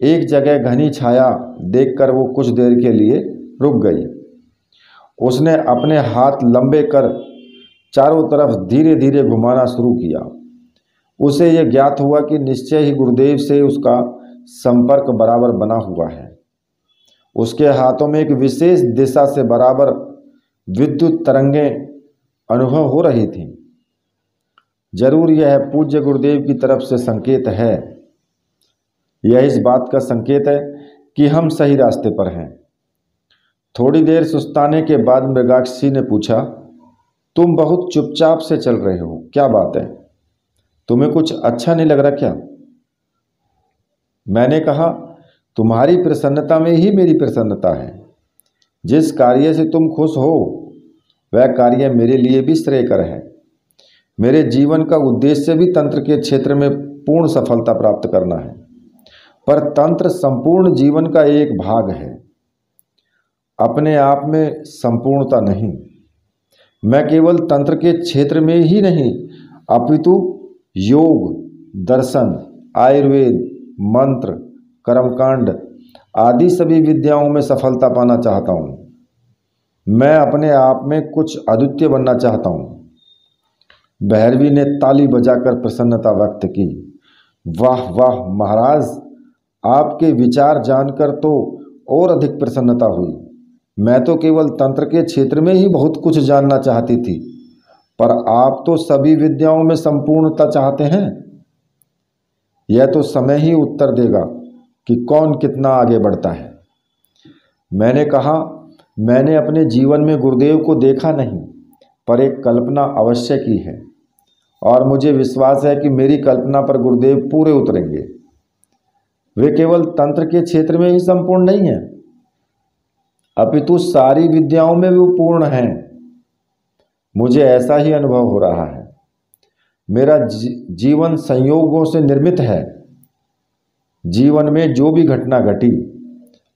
एक जगह घनी छाया देखकर वो कुछ देर के लिए रुक गई। उसने अपने हाथ लंबे कर चारों तरफ धीरे धीरे घुमाना शुरू किया। उसे यह ज्ञात हुआ कि निश्चय ही गुरुदेव से उसका संपर्क बराबर बना हुआ है। उसके हाथों में एक विशेष दिशा से बराबर विद्युत तरंगें अनुभव हो रही थीं। जरूर यह पूज्य गुरुदेव की तरफ से संकेत है। यह इस बात का संकेत है कि हम सही रास्ते पर हैं। थोड़ी देर सुस्ताने के बाद मृगाक्षी ने पूछा, तुम बहुत चुपचाप से चल रहे हो, क्या बात है? तुम्हें कुछ अच्छा नहीं लग रहा क्या? मैंने कहा, तुम्हारी प्रसन्नता में ही मेरी प्रसन्नता है। जिस कार्य से तुम खुश हो वह कार्य मेरे लिए भी श्रेयकर है। मेरे जीवन का उद्देश्य भी तंत्र के क्षेत्र में पूर्ण सफलता प्राप्त करना है, पर तंत्र संपूर्ण जीवन का एक भाग है, अपने आप में संपूर्णता नहीं। मैं केवल तंत्र के क्षेत्र में ही नहीं अपितु योग, दर्शन, आयुर्वेद, मंत्र, कर्मकांड आदि सभी विद्याओं में सफलता पाना चाहता हूँ। मैं अपने आप में कुछ अद्वितीय बनना चाहता हूँ। भैरवी ने ताली बजाकर प्रसन्नता व्यक्त की। वाह वाह महाराज, आपके विचार जानकर तो और अधिक प्रसन्नता हुई। मैं तो केवल तंत्र के क्षेत्र में ही बहुत कुछ जानना चाहती थी, पर आप तो सभी विद्याओं में संपूर्णता चाहते हैं। यह तो समय ही उत्तर देगा कि कौन कितना आगे बढ़ता है। मैंने कहा, मैंने अपने जीवन में गुरुदेव को देखा नहीं, पर एक कल्पना अवश्य की है, और मुझे विश्वास है कि मेरी कल्पना पर गुरुदेव पूरे उतरेंगे। वे केवल तंत्र के क्षेत्र में ही संपूर्ण नहीं हैं, अपितु सारी विद्याओं में वो पूर्ण हैं। मुझे ऐसा ही अनुभव हो रहा है। मेरा जीवन संयोगों से निर्मित है। जीवन में जो भी घटना घटी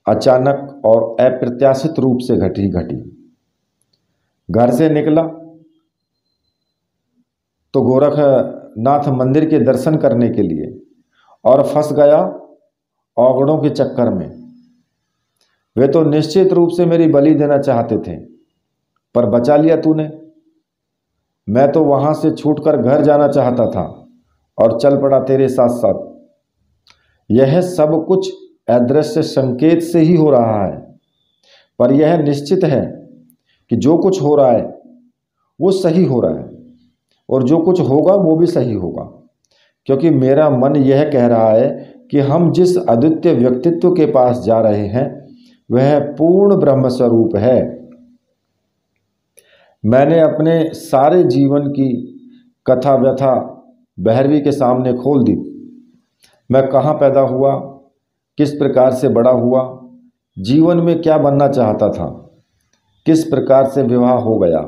अचानक और अप्रत्याशित रूप से घटी। घर से निकला तो गोरखनाथ मंदिर के दर्शन करने के लिए, और फंस गया औगड़ों के चक्कर में। वे तो निश्चित रूप से मेरी बलि देना चाहते थे, पर बचा लिया तूने। मैं तो वहां से छूटकर घर जाना चाहता था और चल पड़ा तेरे साथ साथ। यह सब कुछ अदृश्य संकेत से ही हो रहा है, पर यह निश्चित है कि जो कुछ हो रहा है वो सही हो रहा है, और जो कुछ होगा वो भी सही होगा, क्योंकि मेरा मन यह कह रहा है कि हम जिस अद्वितीय व्यक्तित्व के पास जा रहे हैं वह पूर्ण ब्रह्म स्वरूप है। मैंने अपने सारे जीवन की कथा व्यथा भैरवी के सामने खोल दी। मैं कहाँ पैदा हुआ, किस प्रकार से बड़ा हुआ, जीवन में क्या बनना चाहता था, किस प्रकार से विवाह हो गया,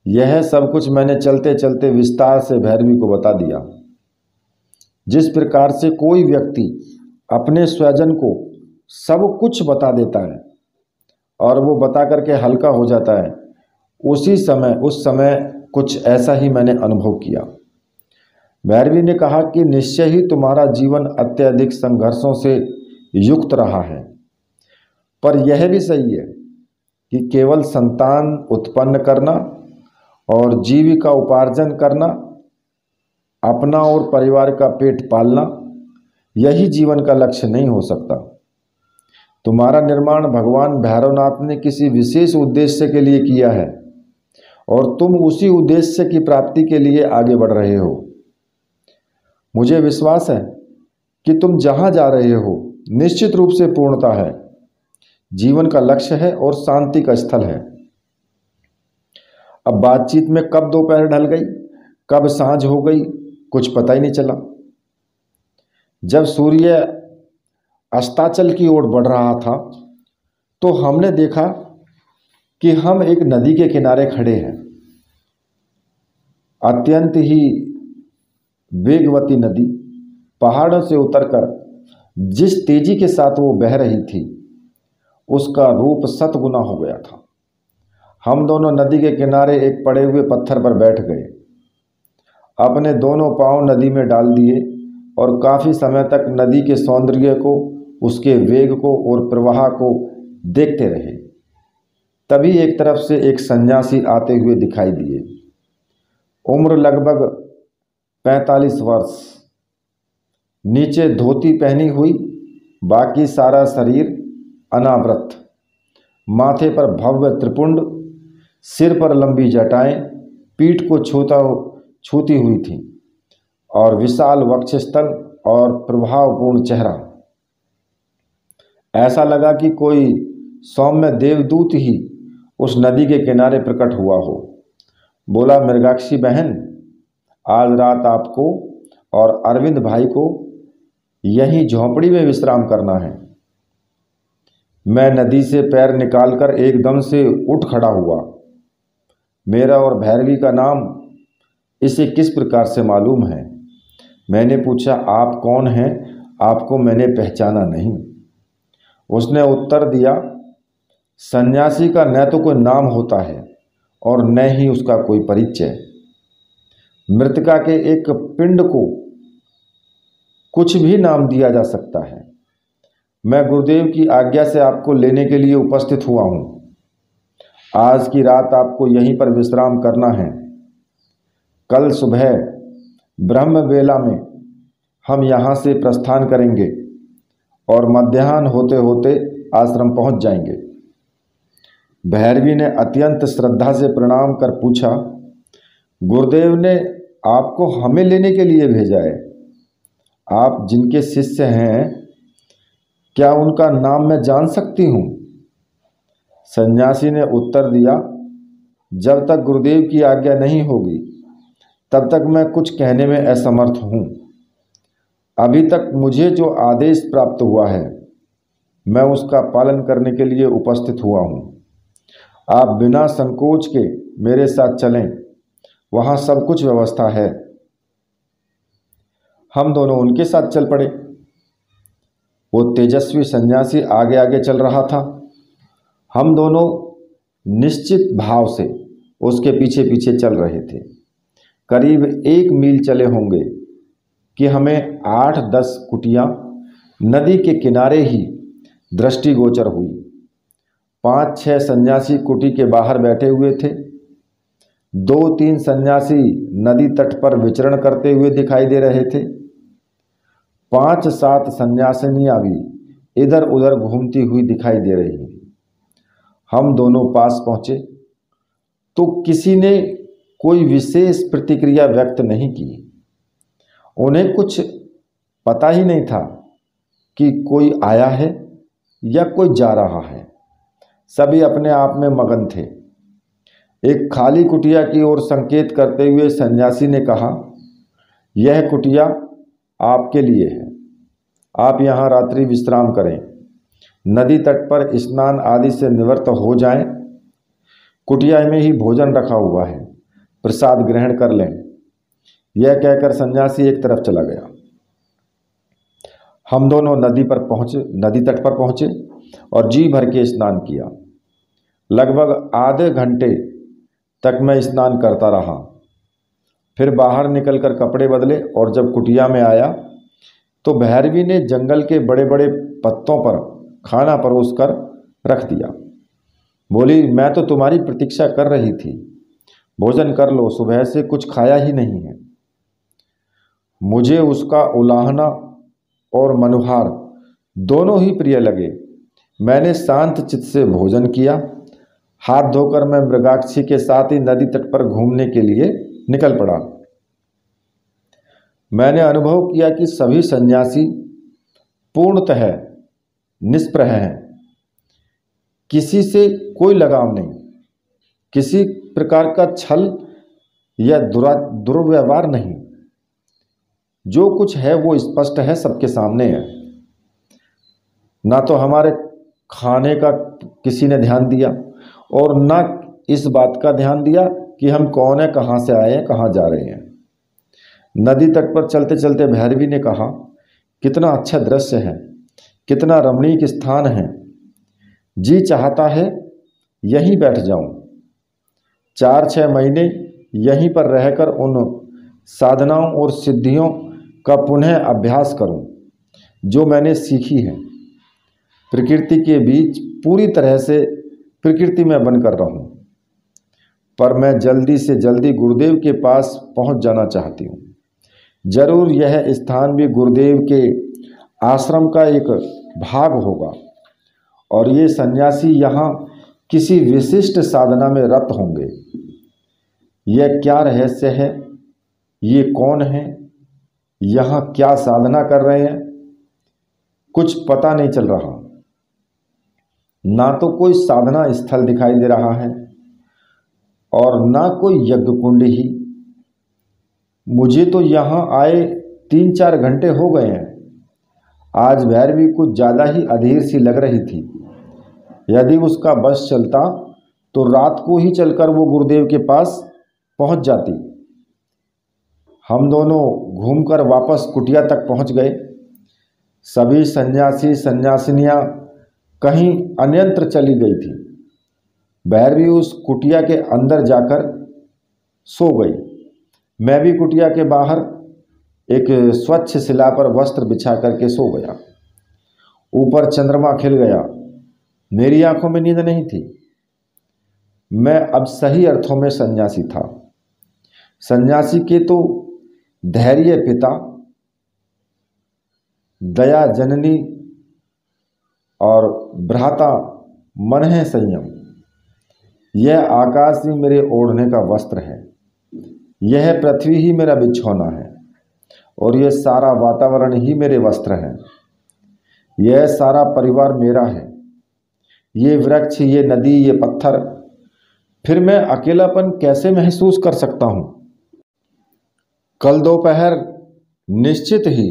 यह सब कुछ मैंने चलते चलते विस्तार से भैरवी को बता दिया। जिस प्रकार से कोई व्यक्ति अपने स्वजन को सब कुछ बता देता है और वो बता करके हल्का हो जाता है, उस समय कुछ ऐसा ही मैंने अनुभव किया। भैरवी ने कहा कि निश्चय ही तुम्हारा जीवन अत्यधिक संघर्षों से युक्त रहा है, पर यह भी सही है कि केवल संतान उत्पन्न करना और जीविका उपार्जन करना, अपना और परिवार का पेट पालना, यही जीवन का लक्ष्य नहीं हो सकता। तुम्हारा निर्माण भगवान भैरवनाथ ने किसी विशेष उद्देश्य के लिए किया है, और तुम उसी उद्देश्य की प्राप्ति के लिए आगे बढ़ रहे हो। मुझे विश्वास है कि तुम जहां जा रहे हो निश्चित रूप से पूर्णता है, जीवन का लक्ष्य है और शांति का स्थल है। अब बातचीत में कब दोपहर ढल गई, कब सांझ हो गई, कुछ पता ही नहीं चला। जब सूर्य अस्ताचल की ओर बढ़ रहा था तो हमने देखा कि हम एक नदी के किनारे खड़े हैं। अत्यंत ही वेगवती नदी पहाड़ों से उतरकर जिस तेजी के साथ वो बह रही थी उसका रूप 7 गुना हो गया था। हम दोनों नदी के किनारे एक पड़े हुए पत्थर पर बैठ गए, अपने दोनों पांव नदी में डाल दिए और काफ़ी समय तक नदी के सौंदर्य को, उसके वेग को और प्रवाह को देखते रहे। तभी एक तरफ से एक सन्यासी आते हुए दिखाई दिए। उम्र लगभग 45 वर्ष, नीचे धोती पहनी हुई, बाकी सारा शरीर अनावृत, माथे पर भव्य त्रिपुंड, सिर पर लंबी जटाएं पीठ को छूती हुई थी, और विशाल वक्षस्थल और प्रभावपूर्ण चेहरा। ऐसा लगा कि कोई सौम्य देवदूत ही उस नदी के किनारे प्रकट हुआ हो। बोला, मृगाक्षी बहन, आज रात आपको और अरविंद भाई को यहीं झोंपड़ी में विश्राम करना है। मैं नदी से पैर निकालकर एकदम से उठ खड़ा हुआ। मेरा और भैरवी का नाम इसे किस प्रकार से मालूम है? मैंने पूछा, आप कौन हैं? आपको मैंने पहचाना नहीं। उसने उत्तर दिया, सन्यासी का न तो कोई नाम होता है और न ही उसका कोई परिचय। मृतका के एक पिंड को कुछ भी नाम दिया जा सकता है। मैं गुरुदेव की आज्ञा से आपको लेने के लिए उपस्थित हुआ हूँ। आज की रात आपको यहीं पर विश्राम करना है। कल सुबह ब्रह्म वेला में हम यहाँ से प्रस्थान करेंगे और मध्याह्न होते होते आश्रम पहुँच जाएंगे। भैरवी ने अत्यंत श्रद्धा से प्रणाम कर पूछा, गुरुदेव ने आपको हमें लेने के लिए भेजा है। आप जिनके शिष्य हैं, क्या उनका नाम मैं जान सकती हूँ? सन्यासी ने उत्तर दिया, जब तक गुरुदेव की आज्ञा नहीं होगी तब तक मैं कुछ कहने में असमर्थ हूँ। अभी तक मुझे जो आदेश प्राप्त हुआ है मैं उसका पालन करने के लिए उपस्थित हुआ हूँ। आप बिना संकोच के मेरे साथ चलें, वहाँ सब कुछ व्यवस्था है। हम दोनों उनके साथ चल पड़े। वो तेजस्वी सन्यासी आगे आगे चल रहा था। हम दोनों निश्चित भाव से उसके पीछे पीछे चल रहे थे। करीब 1 मील चले होंगे कि हमें 8-10 कुटियाँ नदी के किनारे ही दृष्टिगोचर हुई। 5-6 सन्यासी कुटी के बाहर बैठे हुए थे। 2-3 सन्यासी नदी तट पर विचरण करते हुए दिखाई दे रहे थे। 5-7 सन्यासिनियाँ भी इधर उधर घूमती हुई दिखाई दे रही थी। हम दोनों पास पहुँचे तो किसी ने कोई विशेष प्रतिक्रिया व्यक्त नहीं की। उन्हें कुछ पता ही नहीं था कि कोई आया है या कोई जा रहा है। सभी अपने आप में मगन थे। एक खाली कुटिया की ओर संकेत करते हुए सन्यासी ने कहा, यह कुटिया आपके लिए है। आप यहाँ रात्रि विश्राम करें। नदी तट पर स्नान आदि से निवृत्त हो जाएं। कुटिया में ही भोजन रखा हुआ है, प्रसाद ग्रहण कर लें। यह कहकर सन्यासी एक तरफ चला गया। हम दोनों नदी तट पर पहुँचे और जी भर के स्नान किया। लगभग आधे घंटे तक मैं स्नान करता रहा। फिर बाहर निकलकर कपड़े बदले और जब कुटिया में आया तो भैरवी ने जंगल के बड़े बड़े पत्तों पर खाना परोस कर रख दिया। बोली, मैं तो तुम्हारी प्रतीक्षा कर रही थी, भोजन कर लो, सुबह से कुछ खाया ही नहीं है। मुझे उसका उलाहना और मनुहार दोनों ही प्रिय लगे। मैंने शांत चित्त से भोजन किया। हाथ धोकर मैं मृगाक्षी के साथ ही नदी तट पर घूमने के लिए निकल पड़ा। मैंने अनुभव किया कि सभी सन्यासी पूर्णतः निष्प्रह हैं। किसी से कोई लगाव नहीं, किसी प्रकार का छल या दुर्व्यवहार नहीं। जो कुछ है वो स्पष्ट है, सबके सामने है। ना तो हमारे खाने का किसी ने ध्यान दिया और ना इस बात का ध्यान दिया कि हम कौन है, कहाँ से आए हैं, कहाँ जा रहे हैं। नदी तट पर चलते चलते भैरवी ने कहा, कितना अच्छा दृश्य है, कितना रमणीक स्थान है। जी चाहता है यहीं बैठ जाऊं, 4-6 महीने यहीं पर रहकर उन साधनाओं और सिद्धियों का पुनः अभ्यास करूं जो मैंने सीखी है। प्रकृति के बीच पूरी तरह से प्रकृति में बनकर रहूं। पर मैं जल्दी से जल्दी गुरुदेव के पास पहुंच जाना चाहती हूं। जरूर यह स्थान भी गुरुदेव के आश्रम का एक भाग होगा और ये सन्यासी यहाँ किसी विशिष्ट साधना में रत होंगे। यह क्या रहस्य है, ये कौन है, यहाँ क्या साधना कर रहे हैं, कुछ पता नहीं चल रहा। ना तो कोई साधना स्थल दिखाई दे रहा है और ना कोई यज्ञ कुंड ही। मुझे तो यहाँ आए 3-4 घंटे हो गए हैं। आज भैरवी कुछ ज़्यादा ही अधीर सी लग रही थी। यदि उसका बस चलता तो रात को ही चलकर वो गुरुदेव के पास पहुँच जाती। हम दोनों घूमकर वापस कुटिया तक पहुँच गए। सभी सन्यासी सन्यासिनियाँ कहीं अन्यत्र चली गई थी। भैरवी उस कुटिया के अंदर जाकर सो गई। मैं भी कुटिया के बाहर एक स्वच्छ शिला पर वस्त्र बिछा करके सो गया। ऊपर चंद्रमा खिल गया। मेरी आंखों में नींद नहीं थी। मैं अब सही अर्थों में सन्यासी था। सन्यासी के तो धैर्य पिता, दया जननी और भ्राता मन है संयम। यह आकाश ही मेरे ओढ़ने का वस्त्र है, यह पृथ्वी ही मेरा बिछौना है, और यह सारा वातावरण ही मेरे वस्त्र हैं। यह सारा परिवार मेरा है, ये वृक्ष, ये नदी, ये पत्थर। फिर मैं अकेलापन कैसे महसूस कर सकता हूँ? कल दोपहर निश्चित ही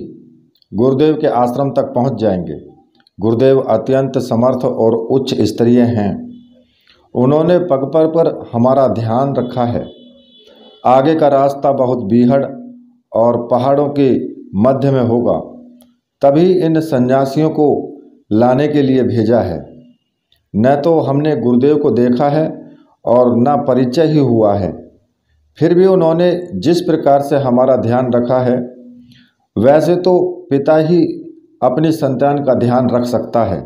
गुरुदेव के आश्रम तक पहुँच जाएंगे। गुरुदेव अत्यंत समर्थ और उच्च स्तरीय हैं। उन्होंने पग पर हमारा ध्यान रखा है। आगे का रास्ता बहुत बीहड़ और पहाड़ों के मध्य में होगा, तभी इन सन्यासियों को लाने के लिए भेजा है। न तो हमने गुरुदेव को देखा है और न परिचय ही हुआ है, फिर भी उन्होंने जिस प्रकार से हमारा ध्यान रखा है, वैसे तो पिता ही अपनी संतान का ध्यान रख सकता है,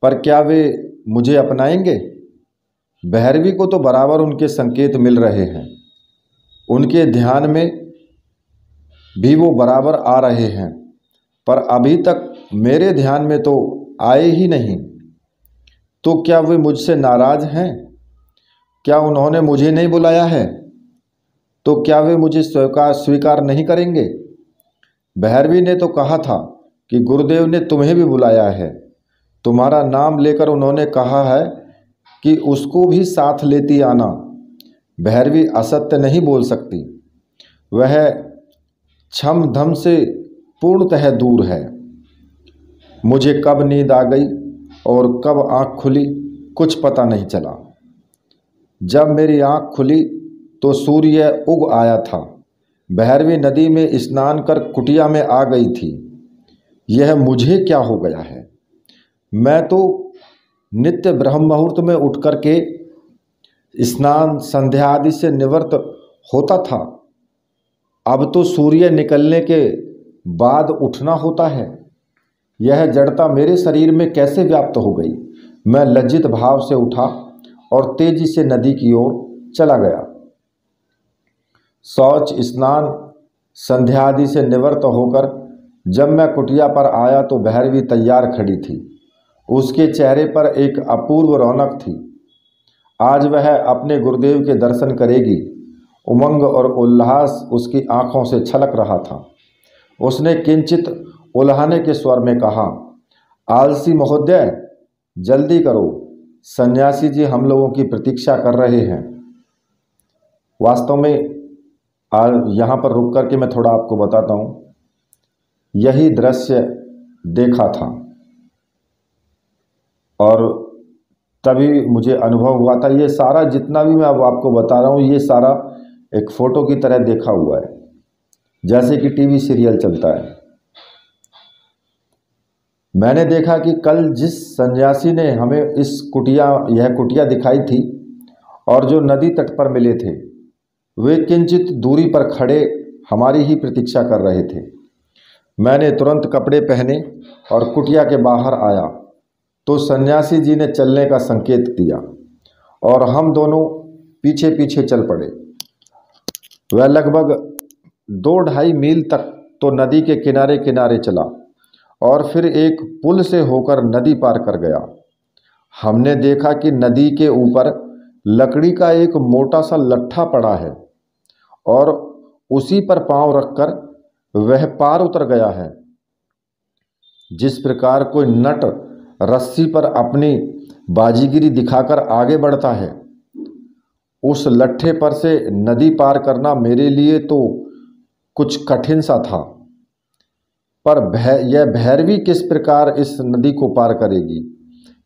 पर क्या वे मुझे अपनाएंगे? भैरवी को तो बराबर उनके संकेत मिल रहे हैं, उनके ध्यान में भी वो बराबर आ रहे हैं, पर अभी तक मेरे ध्यान में तो आए ही नहीं। तो क्या वे मुझसे नाराज हैं? क्या उन्होंने मुझे नहीं बुलाया है? तो क्या वे मुझे स्वीकार नहीं करेंगे? भैरवी ने तो कहा था कि गुरुदेव ने तुम्हें भी बुलाया है। तुम्हारा नाम लेकर उन्होंने कहा है कि उसको भी साथ लेती आना। भैरवी असत्य नहीं बोल सकती, वह छम धम से पूर्णतः दूर है। मुझे कब नींद आ गई और कब आँख खुली कुछ पता नहीं चला। जब मेरी आँख खुली तो सूर्य उग आया था। भैरवी नदी में स्नान कर कुटिया में आ गई थी। यह मुझे क्या हो गया है? मैं तो नित्य ब्रह्म मुहूर्त में उठ कर के स्नान संध्या आदि से निवृत्त होता था। अब तो सूर्य निकलने के बाद उठना होता है। यह जड़ता मेरे शरीर में कैसे व्याप्त हो गई? मैं लज्जित भाव से उठा और तेजी से नदी की ओर चला गया। शौच स्नान संध्या आदि से निवृत्त होकर जब मैं कुटिया पर आया तो भैरवी तैयार खड़ी थी। उसके चेहरे पर एक अपूर्व रौनक थी। आज वह अपने गुरुदेव के दर्शन करेगी। उमंग और उल्लास उसकी आंखों से छलक रहा था। उसने किंचित उल्हाने के स्वर में कहा, आलसी महोदय, जल्दी करो, सन्यासी जी हम लोगों की प्रतीक्षा कर रहे हैं। वास्तव में यहाँ पर रुक कर के मैं थोड़ा आपको बताता हूँ। यही दृश्य देखा था और तभी मुझे अनुभव हुआ था। ये सारा जितना भी मैं अब आपको बता रहा हूँ, ये सारा एक फ़ोटो की तरह देखा हुआ है, जैसे कि टीवी सीरियल चलता है। मैंने देखा कि कल जिस सन्यासी ने हमें यह कुटिया दिखाई थी और जो नदी तट पर मिले थे, वे किंचित दूरी पर खड़े हमारी ही प्रतीक्षा कर रहे थे। मैंने तुरंत कपड़े पहने और कुटिया के बाहर आया तो सन्यासी जी ने चलने का संकेत दिया और हम दोनों पीछे पीछे चल पड़े। वह लगभग 2-2.5 मील तक तो नदी के किनारे किनारे चला और फिर एक पुल से होकर नदी पार कर गया। हमने देखा कि नदी के ऊपर लकड़ी का एक मोटा सा लट्ठा पड़ा है और उसी पर पांव रखकर वह पार उतर गया है। जिस प्रकार कोई नट रस्सी पर अपनी बाजीगिरी दिखाकर आगे बढ़ता है, उस लट्ठे पर से नदी पार करना मेरे लिए तो कुछ कठिन सा था। पर यह भैरवी किस प्रकार इस नदी को पार करेगी,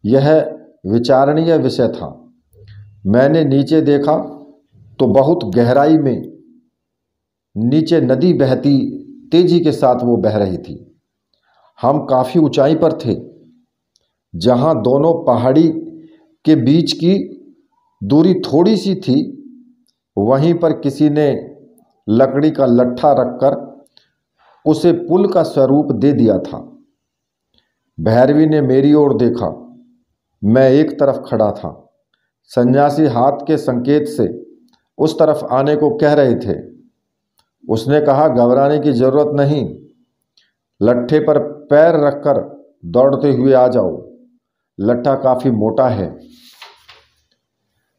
यह विचारणीय विषय था। मैंने नीचे देखा तो बहुत गहराई में नीचे नदी बहती तेजी के साथ वो बह रही थी। हम काफ़ी ऊंचाई पर थे, जहां दोनों पहाड़ी के बीच की दूरी थोड़ी सी थी, वहीं पर किसी ने लकड़ी का लट्ठा रखकर उसे पुल का स्वरूप दे दिया था। भैरवी ने मेरी ओर देखा। मैं एक तरफ खड़ा था। सन्यासी हाथ के संकेत से उस तरफ आने को कह रहे थे। उसने कहा, घबराने की जरूरत नहीं, लट्ठे पर पैर रखकर दौड़ते हुए आ जाओ, लट्ठा काफी मोटा है।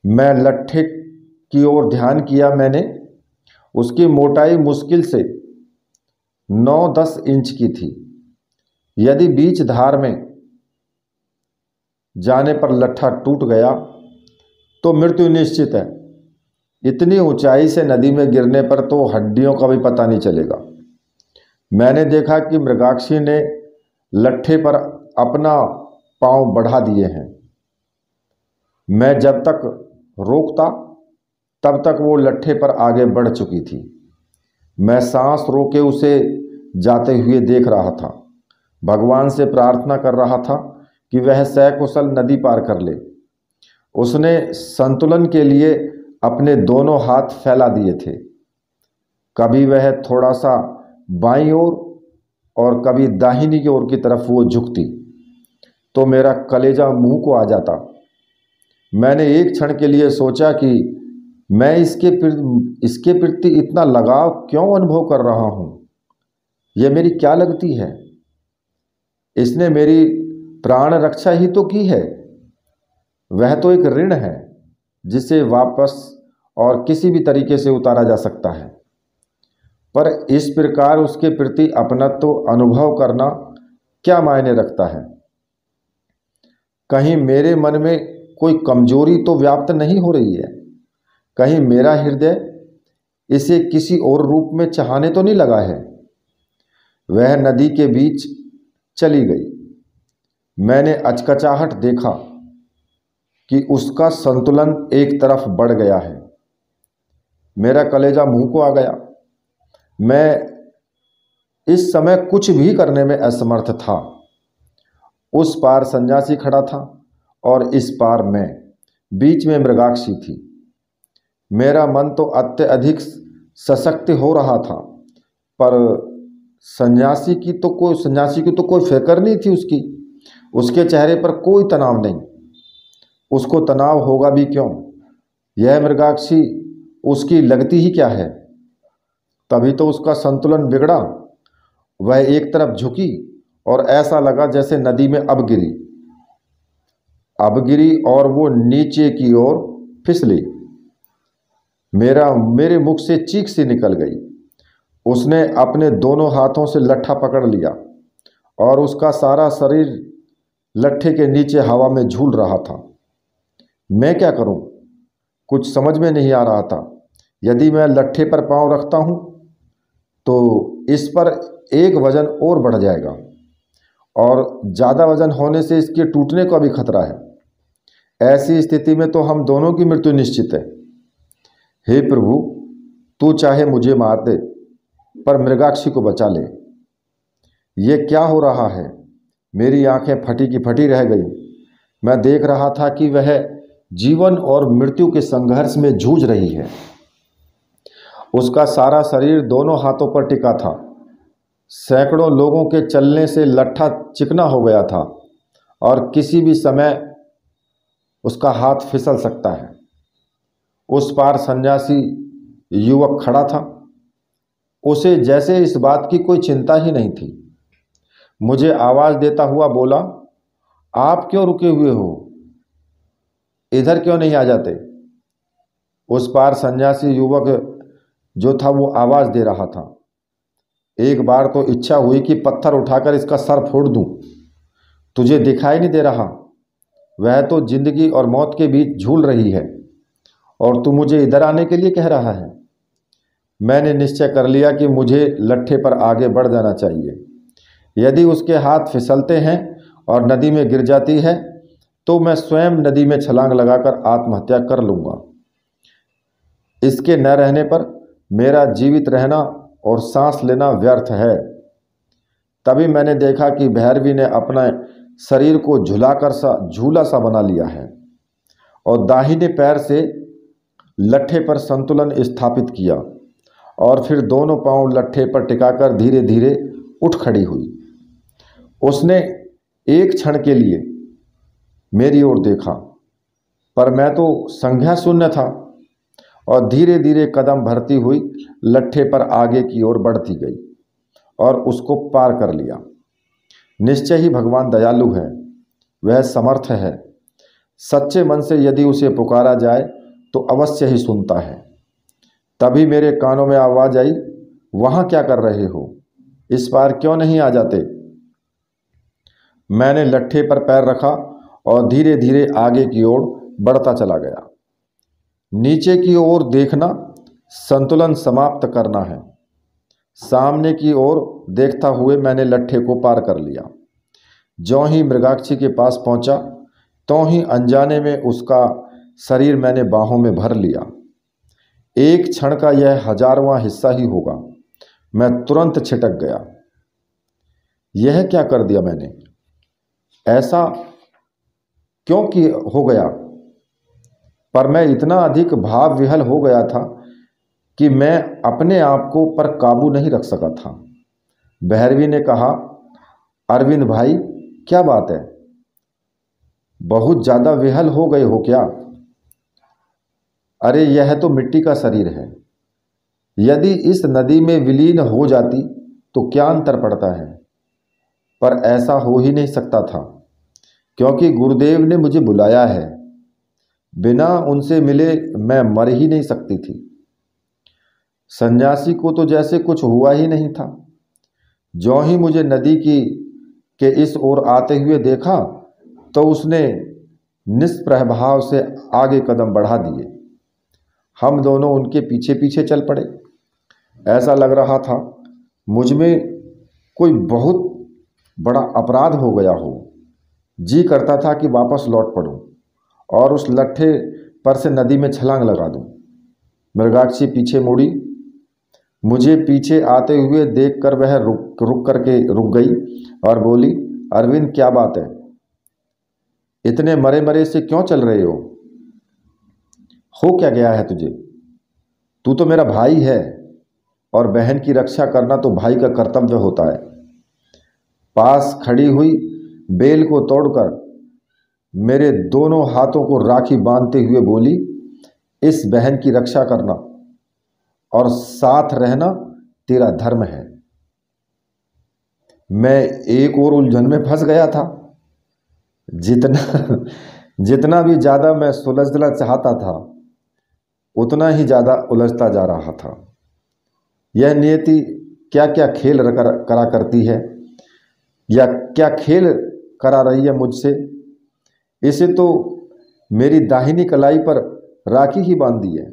मैं लट्ठे की ओर ध्यान किया। मैंने उसकी मोटाई मुश्किल से 9-10 इंच की थी। यदि बीच धार में जाने पर लट्ठा टूट गया तो मृत्यु निश्चित है। इतनी ऊंचाई से नदी में गिरने पर तो हड्डियों का भी पता नहीं चलेगा। मैंने देखा कि मृगाक्षी ने लट्ठे पर अपना पांव बढ़ा दिए हैं। मैं जब तक रोकता तब तक वो लट्ठे पर आगे बढ़ चुकी थी। मैं सांस रोके उसे जाते हुए देख रहा था। भगवान से प्रार्थना कर रहा था कि वह सकुशल नदी पार कर ले। उसने संतुलन के लिए अपने दोनों हाथ फैला दिए थे। कभी वह थोड़ा सा बाईं ओर और कभी दाहिनी की ओर की तरफ वो झुकती तो मेरा कलेजा मुंह को आ जाता। मैंने एक क्षण के लिए सोचा कि मैं इसके प्रति इतना लगाव क्यों अनुभव कर रहा हूँ। यह मेरी क्या लगती है। इसने मेरी प्राण रक्षा ही तो की है। वह तो एक ऋण है जिसे वापस और किसी भी तरीके से उतारा जा सकता है, पर इस प्रकार उसके प्रति अपनत्व तो अनुभव करना क्या मायने रखता है। कहीं मेरे मन में कोई कमजोरी तो व्याप्त नहीं हो रही है। कहीं मेरा हृदय इसे किसी और रूप में चाहने तो नहीं लगा है। वह नदी के बीच चली गई। मैंने अचकचाहट देखा कि उसका संतुलन एक तरफ बढ़ गया है। मेरा कलेजा मुंह को आ गया। मैं इस समय कुछ भी करने में असमर्थ था। उस पार सन्यासी खड़ा था और इस पार मैं, बीच में मृगाक्षी थी। मेरा मन तो अत्यधिक सशक्त हो रहा था, पर सन्यासी की तो कोई फिक्र नहीं थी। उसके चेहरे पर कोई तनाव नहीं। उसको तनाव होगा भी क्यों। यह मृगाक्षी उसकी लगती ही क्या है। तभी तो उसका संतुलन बिगड़ा। वह एक तरफ झुकी और ऐसा लगा जैसे नदी में अब गिरी और वो नीचे की ओर फिसली। मेरे मुख से चीख सी निकल गई। उसने अपने दोनों हाथों से लट्ठा पकड़ लिया और उसका सारा शरीर लट्ठे के नीचे हवा में झूल रहा था। मैं क्या करूं, कुछ समझ में नहीं आ रहा था। यदि मैं लट्ठे पर पांव रखता हूं तो इस पर एक वजन और बढ़ जाएगा और ज़्यादा वजन होने से इसके टूटने का भी खतरा है। ऐसी स्थिति में तो हम दोनों की मृत्यु निश्चित है। हे प्रभु, तू चाहे मुझे मार दे पर मृगाक्षी को बचा ले। ये क्या हो रहा है। मेरी आंखें फटी की फटी रह गई। मैं देख रहा था कि वह जीवन और मृत्यु के संघर्ष में जूझ रही है। उसका सारा शरीर दोनों हाथों पर टिका था। सैकड़ों लोगों के चलने से लट्ठा चिकना हो गया था और किसी भी समय उसका हाथ फिसल सकता है। उस पार सन्यासी युवक खड़ा था। उसे जैसे इस बात की कोई चिंता ही नहीं थी। मुझे आवाज देता हुआ बोला, आप क्यों रुके हुए हो, इधर क्यों नहीं आ जाते। उस पार सन्यासी युवक जो था वो आवाज दे रहा था। एक बार तो इच्छा हुई कि पत्थर उठाकर इसका सर फोड़ दूं। तुझे दिखाई नहीं दे रहा, वह तो जिंदगी और मौत के बीच झूल रही है और तू मुझे इधर आने के लिए कह रहा है। मैंने निश्चय कर लिया कि मुझे लट्ठे पर आगे बढ़ जाना चाहिए। यदि उसके हाथ फिसलते हैं और नदी में गिर जाती है तो मैं स्वयं नदी में छलांग लगाकर आत्महत्या कर लूँगा। इसके न रहने पर मेरा जीवित रहना और सांस लेना व्यर्थ है। तभी मैंने देखा कि भैरवी ने अपना शरीर को झूला सा बना लिया है और दाहिने पैर से लट्ठे पर संतुलन स्थापित किया और फिर दोनों पांव लट्ठे पर टिकाकर धीरे धीरे उठ खड़ी हुई। उसने एक क्षण के लिए मेरी ओर देखा, पर मैं तो संज्ञा शून्य था और धीरे धीरे कदम भरती हुई लट्ठे पर आगे की ओर बढ़ती गई और उसको पार कर लिया। निश्चय ही भगवान दयालु है, वह समर्थ है। सच्चे मन से यदि उसे पुकारा जाए तो अवश्य ही सुनता है। तभी मेरे कानों में आवाज आई, वहां क्या कर रहे हो, इस पार क्यों नहीं आ जाते। मैंने लट्ठे पर पैर रखा और धीरे धीरे आगे की ओर बढ़ता चला गया। नीचे की ओर देखना संतुलन समाप्त करना है। सामने की ओर देखता हुए मैंने लट्ठे को पार कर लिया। ज्यों ही मृगाक्षी के पास पहुंचा त्यों ही अनजाने में उसका शरीर मैंने बाहों में भर लिया। एक क्षण का यह 1000वां हिस्सा ही होगा। मैं तुरंत छिटक गया। यह क्या कर दिया मैंने, ऐसा क्यों कि हो गया। पर मैं इतना अधिक भाव विहल हो गया था कि मैं अपने आप को पर काबू नहीं रख सका था। भैरवी ने कहा, अरविंद भाई क्या बात है, बहुत ज्यादा विहल हो गए हो क्या। अरे यह तो मिट्टी का शरीर है, यदि इस नदी में विलीन हो जाती तो क्या अंतर पड़ता है। पर ऐसा हो ही नहीं सकता था, क्योंकि गुरुदेव ने मुझे बुलाया है। बिना उनसे मिले मैं मर ही नहीं सकती थी। सन्यासी को तो जैसे कुछ हुआ ही नहीं था। ज्यों ही मुझे नदी के इस ओर आते हुए देखा तो उसने निष्प्रभाव से आगे कदम बढ़ा दिए। हम दोनों उनके पीछे पीछे चल पड़े। ऐसा लग रहा था मुझ में कोई बहुत बड़ा अपराध हो गया हो। जी करता था कि वापस लौट पड़ूं और उस लट्ठे पर से नदी में छलांग लगा दूं। मृगाक्षी पीछे मुड़ी। मुझे पीछे आते हुए देखकर वह रुक गई और बोली, अरविंद क्या बात है, इतने मरे मरे से क्यों चल रहे हो क्या गया है तुझे। तू तो मेरा भाई है और बहन की रक्षा करना तो भाई का कर्तव्य होता है। पास खड़ी हुई बेल को तोड़कर मेरे दोनों हाथों को राखी बांधते हुए बोली, इस बहन की रक्षा करना और साथ रहना तेरा धर्म है। मैं एक और उलझन में फंस गया था। जितना भी ज्यादा मैं सुलझना चाहता था उतना ही ज्यादा उलझता जा रहा था। यह नियति क्या क्या खेल करा करती है, या क्या खेल करा रही है मुझसे। इसे तो मेरी दाहिनी कलाई पर राखी ही बांध दी है।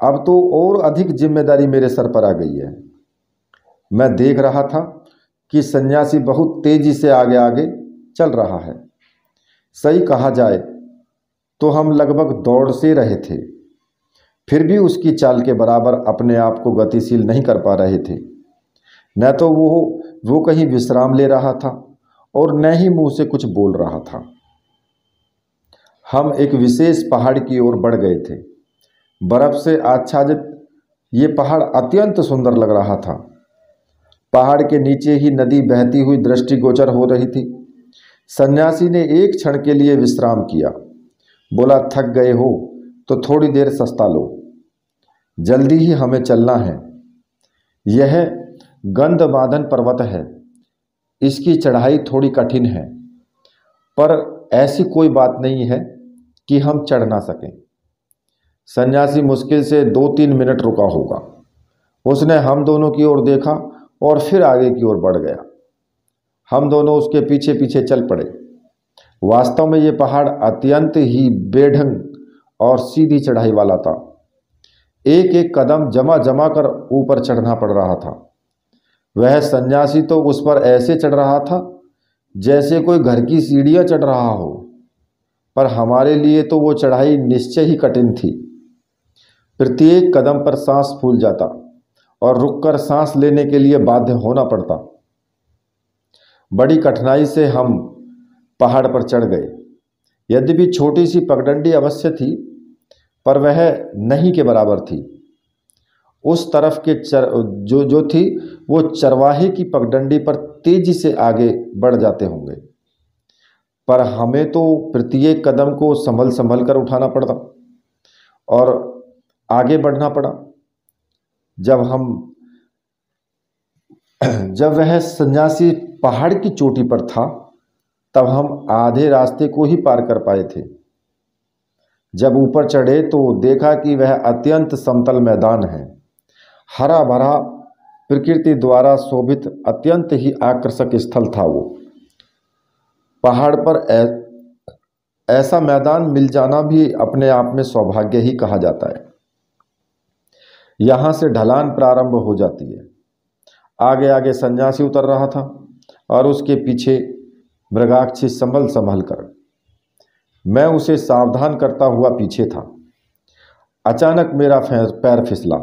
अब तो और अधिक जिम्मेदारी मेरे सर पर आ गई है। मैं देख रहा था कि सन्यासी बहुत तेजी से आगे आगे चल रहा है। सही कहा जाए तो हम लगभग दौड़ से रहे थे, फिर भी उसकी चाल के बराबर अपने आप को गतिशील नहीं कर पा रहे थे। न तो वो कहीं विश्राम ले रहा था और न ही मुंह से कुछ बोल रहा था। हम एक विशेष पहाड़ की ओर बढ़ गए थे। बर्फ से आच्छादित ये पहाड़ अत्यंत सुंदर लग रहा था। पहाड़ के नीचे ही नदी बहती हुई दृष्टिगोचर हो रही थी। सन्यासी ने एक क्षण के लिए विश्राम किया। बोला, थक गए हो तो थोड़ी देर सस्ता लो, जल्दी ही हमें चलना है। यह गंधमादन पर्वत है, इसकी चढ़ाई थोड़ी कठिन है, पर ऐसी कोई बात नहीं है कि हम चढ़ ना सकें। सन्यासी मुश्किल से 2-3 मिनट रुका होगा। उसने हम दोनों की ओर देखा और फिर आगे की ओर बढ़ गया। हम दोनों उसके पीछे पीछे चल पड़े। वास्तव में ये पहाड़ अत्यंत ही बेढंग और सीधी चढ़ाई वाला था। एक एक कदम जमा जमा कर ऊपर चढ़ना पड़ रहा था। वह सन्यासी तो उस पर ऐसे चढ़ रहा था जैसे कोई घर की सीढ़ियां चढ़ रहा हो, पर हमारे लिए तो वो चढ़ाई निश्चय ही कठिन थी। प्रत्येक कदम पर सांस फूल जाता और रुककर सांस लेने के लिए बाध्य होना पड़ता। बड़ी कठिनाई से हम पहाड़ पर चढ़ गए। यद्यपि छोटी सी पगडंडी अवश्य थी, पर वह नहीं के बराबर थी। उस तरफ के जो थी वो चरवाहे की पगडंडी पर तेजी से आगे बढ़ जाते होंगे, पर हमें तो प्रत्येक कदम को संभल संभल कर उठाना पड़ता। और आगे बढ़ना पड़ा। जब वह सन्यासी पहाड़ की चोटी पर था, तब हम आधे रास्ते को ही पार कर पाए थे। जब ऊपर चढ़े तो देखा कि वह अत्यंत समतल मैदान है, हरा भरा, प्रकृति द्वारा शोभित, अत्यंत ही आकर्षक स्थल था वो। पहाड़ पर ऐसा मैदान मिल जाना भी अपने आप में सौभाग्य ही कहा जाता है। यहाँ से ढलान प्रारंभ हो जाती है। आगे आगे सन्यासी उतर रहा था और उसके पीछे मृगाक्षी संभल संभल कर। मैं उसे सावधान करता हुआ पीछे था। अचानक मेरा पैर फिसला।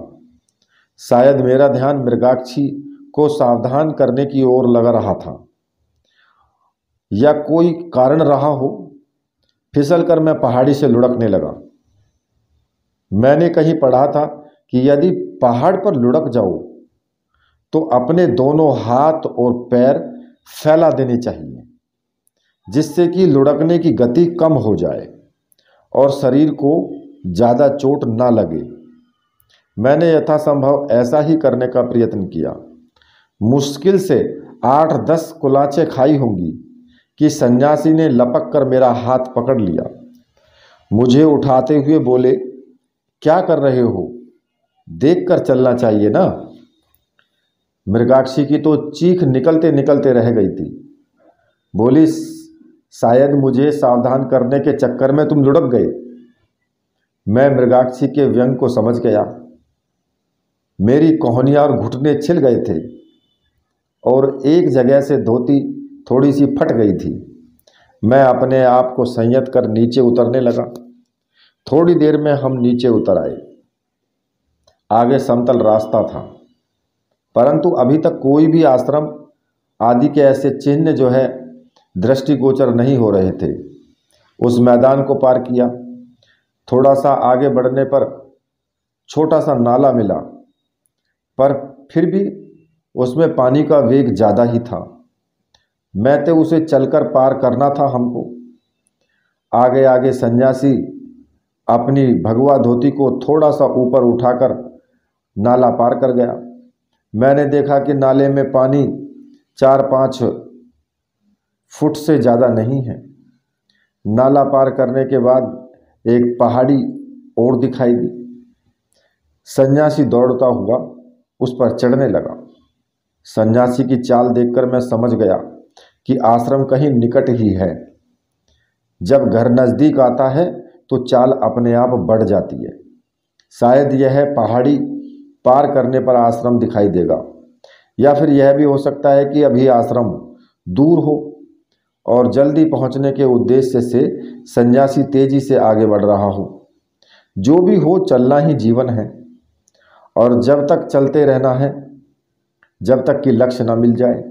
शायद मेरा ध्यान मृगाक्षी को सावधान करने की ओर लगा रहा था, या कोई कारण रहा हो। फिसलकर मैं पहाड़ी से लुढ़कने लगा। मैंने कहीं पढ़ा था कि यदि पहाड़ पर लुढ़क जाओ तो अपने दोनों हाथ और पैर फैला देने चाहिए, जिससे कि लुढ़कने की गति कम हो जाए और शरीर को ज़्यादा चोट ना लगे। मैंने यथासंभव ऐसा ही करने का प्रयत्न किया। मुश्किल से 8-10 कुलाचे खाई होंगी कि सन्यासी ने लपक कर मेरा हाथ पकड़ लिया। मुझे उठाते हुए बोले, क्या कर रहे हो? देख कर चलना चाहिए ना। मृगाक्षी की तो चीख निकलते निकलते रह गई थी। बोली, शायद मुझे सावधान करने के चक्कर में तुम लुढ़क गए। मैं मृगाक्षी के व्यंग को समझ गया। मेरी कोहनियाँ और घुटने छिल गए थे और एक जगह से धोती थोड़ी सी फट गई थी। मैं अपने आप को संयत कर नीचे उतरने लगा। थोड़ी देर में हम नीचे उतर आए। आगे समतल रास्ता था, परंतु अभी तक कोई भी आश्रम आदि के ऐसे चिन्ह जो है दृष्टिगोचर नहीं हो रहे थे। उस मैदान को पार किया। थोड़ा सा आगे बढ़ने पर छोटा सा नाला मिला, पर फिर भी उसमें पानी का वेग ज़्यादा ही था। मैं तो उसे चलकर पार करना था हमको। आगे आगे सन्यासी अपनी भगवा धोती को थोड़ा सा ऊपर उठाकर नाला पार कर गया। मैंने देखा कि नाले में पानी 4-5 फुट से ज़्यादा नहीं है। नाला पार करने के बाद एक पहाड़ी और दिखाई दी। सन्यासी दौड़ता हुआ उस पर चढ़ने लगा। सन्यासी की चाल देखकर मैं समझ गया कि आश्रम कहीं निकट ही है। जब घर नज़दीक आता है तो चाल अपने आप बढ़ जाती है। शायद यह पहाड़ी पार करने पर आश्रम दिखाई देगा, या फिर यह भी हो सकता है कि अभी आश्रम दूर हो और जल्दी पहुंचने के उद्देश्य से सन्यासी तेजी से आगे बढ़ रहा हो। जो भी हो, चलना ही जीवन है और जब तक चलते रहना है, जब तक कि लक्ष्य न मिल जाए।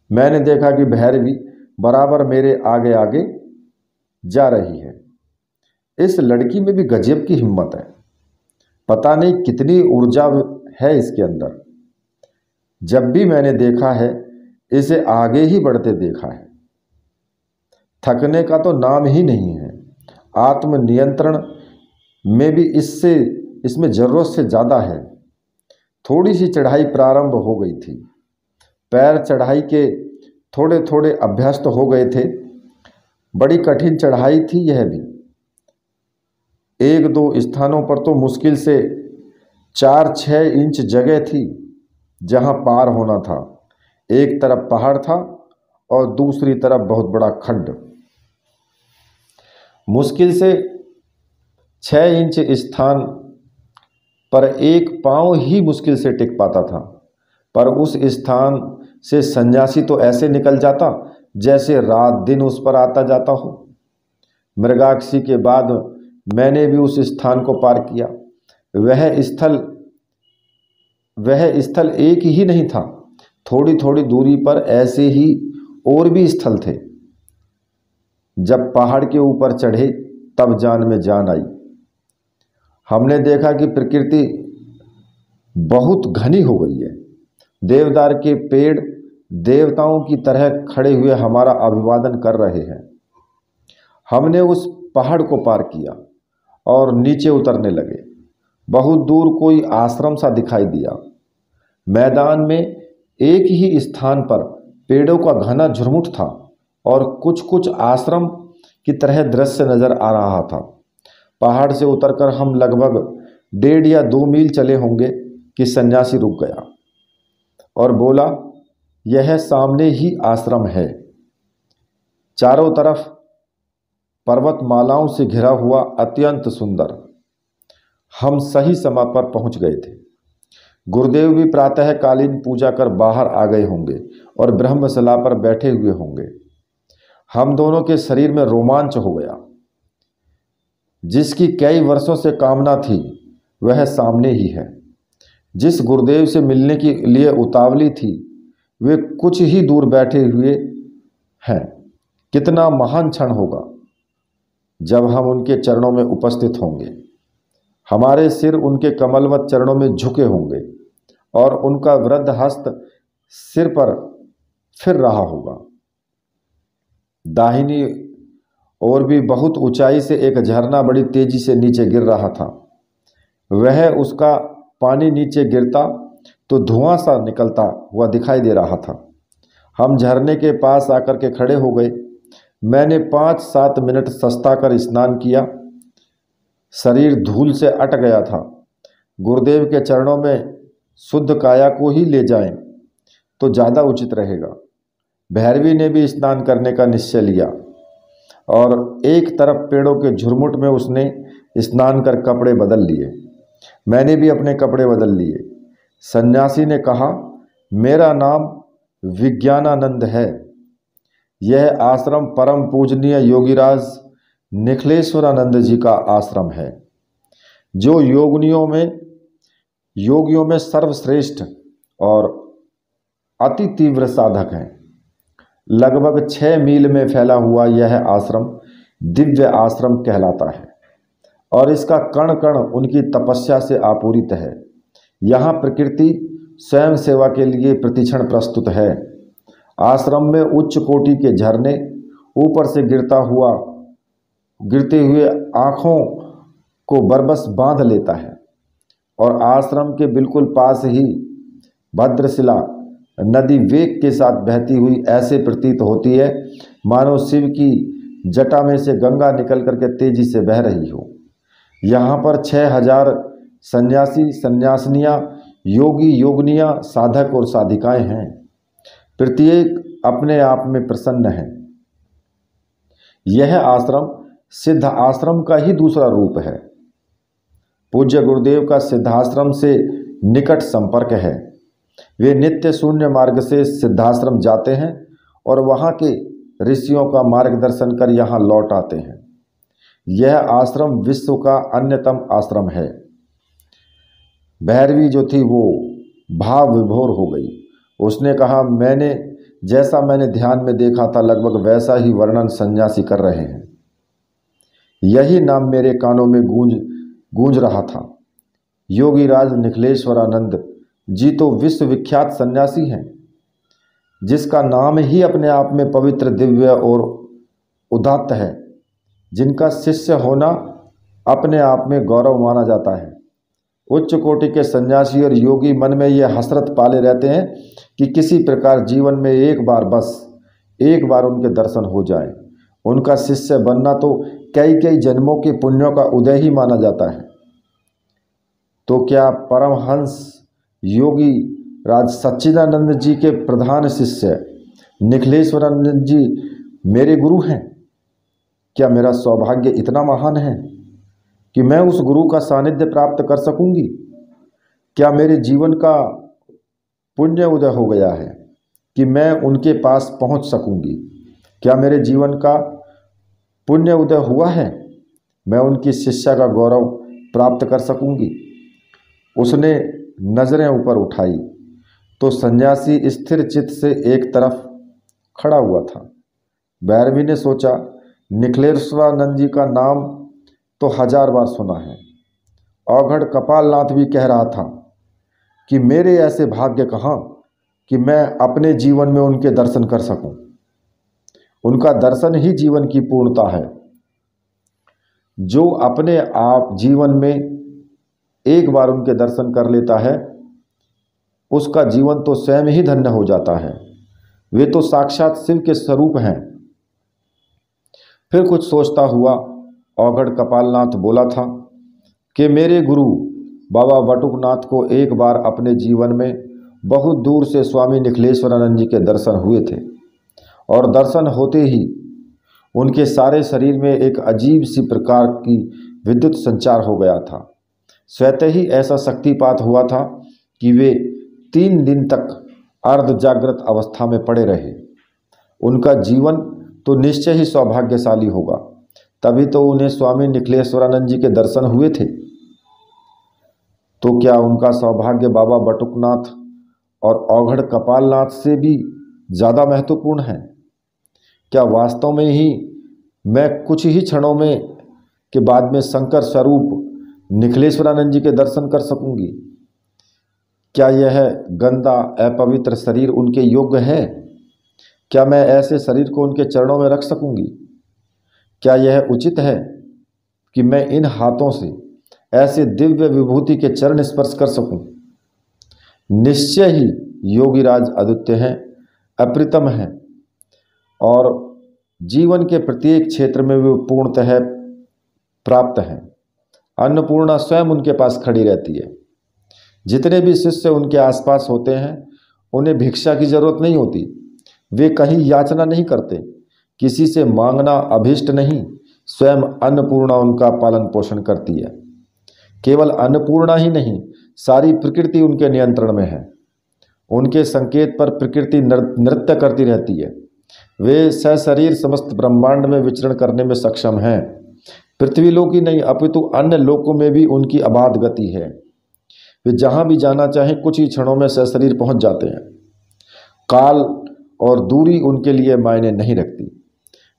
मैंने देखा कि भैरवी बराबर मेरे आगे आगे जा रही है। इस लड़की में भी गजब की हिम्मत है। पता नहीं कितनी ऊर्जा है इसके अंदर। जब भी मैंने देखा है, इसे आगे ही बढ़ते देखा है। थकने का तो नाम ही नहीं है। आत्मनियंत्रण में भी इसमें ज़रूरत से ज़्यादा है। थोड़ी सी चढ़ाई प्रारंभ हो गई थी। पैर चढ़ाई के थोड़े थोड़े अभ्यस्त हो गए थे। बड़ी कठिन चढ़ाई थी यह भी। 1-2 स्थानों पर तो मुश्किल से 4-6 इंच जगह थी जहां पार होना था। एक तरफ पहाड़ था और दूसरी तरफ बहुत बड़ा खड्ड। मुश्किल से 6 इंच स्थान पर एक पांव ही मुश्किल से टिक पाता था, पर उस स्थान से सन्यासी तो ऐसे निकल जाता जैसे रात दिन उस पर आता जाता हो। मृगाक्षी के बाद मैंने भी उस स्थान को पार किया। वह स्थल एक ही नहीं था। थोड़ी थोड़ी दूरी पर ऐसे ही और भी स्थल थे। जब पहाड़ के ऊपर चढ़े तब जान में जान आई। हमने देखा कि प्रकृति बहुत घनी हो गई है। देवदार के पेड़ देवताओं की तरह खड़े हुए हमारा अभिवादन कर रहे हैं। हमने उस पहाड़ को पार किया और नीचे उतरने लगे। बहुत दूर कोई आश्रम सा दिखाई दिया। मैदान में एक ही स्थान पर पेड़ों का घना झुरमुट था और कुछ कुछ आश्रम की तरह दृश्य नजर आ रहा था। पहाड़ से उतरकर हम लगभग 1.5 या 2 मील चले होंगे कि सन्यासी रुक गया और बोला, यह सामने ही आश्रम है। चारों तरफ पर्वतमालाओं से घिरा हुआ अत्यंत सुंदर। हम सही समय पर पहुंच गए थे। गुरुदेव भी प्रातःकालीन पूजा कर बाहर आ गए होंगे और ब्रह्मशिला पर बैठे हुए होंगे। हम दोनों के शरीर में रोमांच हो गया। जिसकी कई वर्षों से कामना थी वह सामने ही है। जिस गुरुदेव से मिलने के लिए उतावली थी वे कुछ ही दूर बैठे हुए हैं। कितना महान क्षण होगा जब हम उनके चरणों में उपस्थित होंगे। हमारे सिर उनके कमलवत चरणों में झुके होंगे और उनका वृद्ध हस्त सिर पर फिर रहा होगा। दाहिनी ओर भी बहुत ऊंचाई से एक झरना बड़ी तेजी से नीचे गिर रहा था। वह उसका पानी नीचे गिरता तो धुआं सा निकलता हुआ दिखाई दे रहा था। हम झरने के पास आकर के खड़े हो गए। मैंने 5-7 मिनट सस्ता कर स्नान किया। शरीर धूल से अट गया था। गुरुदेव के चरणों में शुद्ध काया को ही ले जाएं तो ज़्यादा उचित रहेगा। भैरवी ने भी स्नान करने का निश्चय लिया और एक तरफ पेड़ों के झुरमुट में उसने स्नान कर कपड़े बदल लिए। मैंने भी अपने कपड़े बदल लिए। सन्यासी ने कहा, मेरा नाम विज्ञानानंद है। यह आश्रम परम पूजनीय योगीराज निखिलेश्वरानंद जी का आश्रम है, जो योगियों में सर्वश्रेष्ठ और अति तीव्र साधक हैं। लगभग 6 मील में फैला हुआ यह आश्रम दिव्य आश्रम कहलाता है और इसका कण कण उनकी तपस्या से आपूरित है। यहाँ प्रकृति स्वयं सेवा के लिए प्रतिक्षण प्रस्तुत है। आश्रम में उच्च कोटि के झरने ऊपर से गिरते हुए आँखों को बरबस बांध लेता है और आश्रम के बिल्कुल पास ही भद्रशिला नदी वेग के साथ बहती हुई ऐसे प्रतीत होती है मानो शिव की जटा में से गंगा निकल करके तेजी से बह रही हो। यहाँ पर 6000 सन्यासी सन्यासिनियाँ, योगी योगनियाँ, साधक और साधिकाएं हैं। प्रत्येक अपने आप में प्रसन्न है। यह आश्रम सिद्ध आश्रम का ही दूसरा रूप है। पूज्य गुरुदेव का सिद्धाश्रम से निकट संपर्क है। वे नित्य शून्य मार्ग से सिद्धाश्रम जाते हैं और वहाँ के ऋषियों का मार्गदर्शन कर यहाँ लौट आते हैं। यह आश्रम विश्व का अन्यतम आश्रम है। भैरवी जो थी वो भाव विभोर हो गई। उसने कहा, जैसा मैंने ध्यान में देखा था लगभग वैसा ही वर्णन सन्यासी कर रहे हैं। यही नाम मेरे कानों में गूंज रहा था। योगीराज निखिलेश्वरानंद जी तो विश्वविख्यात सन्यासी हैं, जिसका नाम ही अपने आप में पवित्र, दिव्य और उदात्त है, जिनका शिष्य होना अपने आप में गौरव माना जाता है। उच्च कोटि के सन्यासी और योगी मन में यह हसरत पाले रहते हैं कि किसी प्रकार जीवन में एक बार उनके दर्शन हो जाए। उनका शिष्य बनना तो कई जन्मों के पुण्यों का उदय ही माना जाता है। तो क्या परमहंस योगी राज सच्चिदानंद जी के प्रधान शिष्य निखिलेश्वरानंद जी मेरे गुरु हैं? क्या मेरा सौभाग्य इतना महान है कि मैं उस गुरु का सानिध्य प्राप्त कर सकूंगी? क्या मेरे जीवन का पुण्य उदय हो गया है कि मैं उनके पास पहुंच सकूंगी? क्या मेरे जीवन का पुण्य उदय हुआ है, मैं उनकी शिष्या का गौरव प्राप्त कर सकूंगी? उसने नजरें ऊपर उठाई तो सन्यासी स्थिर चित्त से एक तरफ खड़ा हुआ था। भैरवी ने सोचा, निखिलेश्वरानंद जी का नाम तो 1000 बार सुना है। औघड़ कपालनाथ भी कह रहा था कि मेरे ऐसे भाग्य कहाँ कि मैं अपने जीवन में उनके दर्शन कर सकूं। उनका दर्शन ही जीवन की पूर्णता है। जो अपने आप जीवन में एक बार उनके दर्शन कर लेता है उसका जीवन तो स्वयं ही धन्य हो जाता है। वे तो साक्षात शिव के स्वरूप हैं। फिर कुछ सोचता हुआ औघड़ कपालनाथ बोला था कि मेरे गुरु बाबा बटुकनाथ को एक बार अपने जीवन में बहुत दूर से स्वामी निखिलेश्वरानंद जी के दर्शन हुए थे और दर्शन होते ही उनके सारे शरीर में एक अजीब सी प्रकार की विद्युत संचार हो गया था। स्वतः ही ऐसा शक्तिपात हुआ था कि वे 3 दिन तक अर्ध जागृत अवस्था में पड़े रहे। उनका जीवन तो निश्चय ही सौभाग्यशाली होगा, तभी तो उन्हें स्वामी निखिलेश्वरानंद जी के दर्शन हुए थे। तो क्या उनका सौभाग्य बाबा बटुकनाथ और औघड़ कपालनाथ से भी ज़्यादा महत्वपूर्ण है? क्या वास्तव में ही मैं कुछ ही क्षणों में के बाद में शंकर स्वरूप निखिलेश्वरानंद जी के दर्शन कर सकूंगी? क्या यह गंदा अपवित्र शरीर उनके योग्य है? क्या मैं ऐसे शरीर को उनके चरणों में रख सकूंगी? क्या यह उचित है कि मैं इन हाथों से ऐसे दिव्य विभूति के चरण स्पर्श कर सकूं? निश्चय ही योगीराज अद्वितीय हैं, अप्रतिम हैं और जीवन के प्रत्येक क्षेत्र में वे पूर्णतः प्राप्त हैं। अन्नपूर्णा स्वयं उनके पास खड़ी रहती है। जितने भी शिष्य उनके आसपास होते हैं उन्हें भिक्षा की जरूरत नहीं होती। वे कहीं याचना नहीं करते, किसी से मांगना अभिष्ट नहीं। स्वयं अन्नपूर्णा उनका पालन पोषण करती है। केवल अन्नपूर्णा ही नहीं, सारी प्रकृति उनके नियंत्रण में है। उनके संकेत पर प्रकृति नृत्य करती रहती है। वे सशरीर समस्त ब्रह्मांड में विचरण करने में सक्षम हैं। पृथ्वी लोक ही नहीं अपितु अन्य लोकों में भी उनकी अबाध गति है। वे जहाँ भी जाना चाहें कुछ ही क्षणों में सशरीर पहुँच जाते हैं। काल और दूरी उनके लिए मायने नहीं रखती।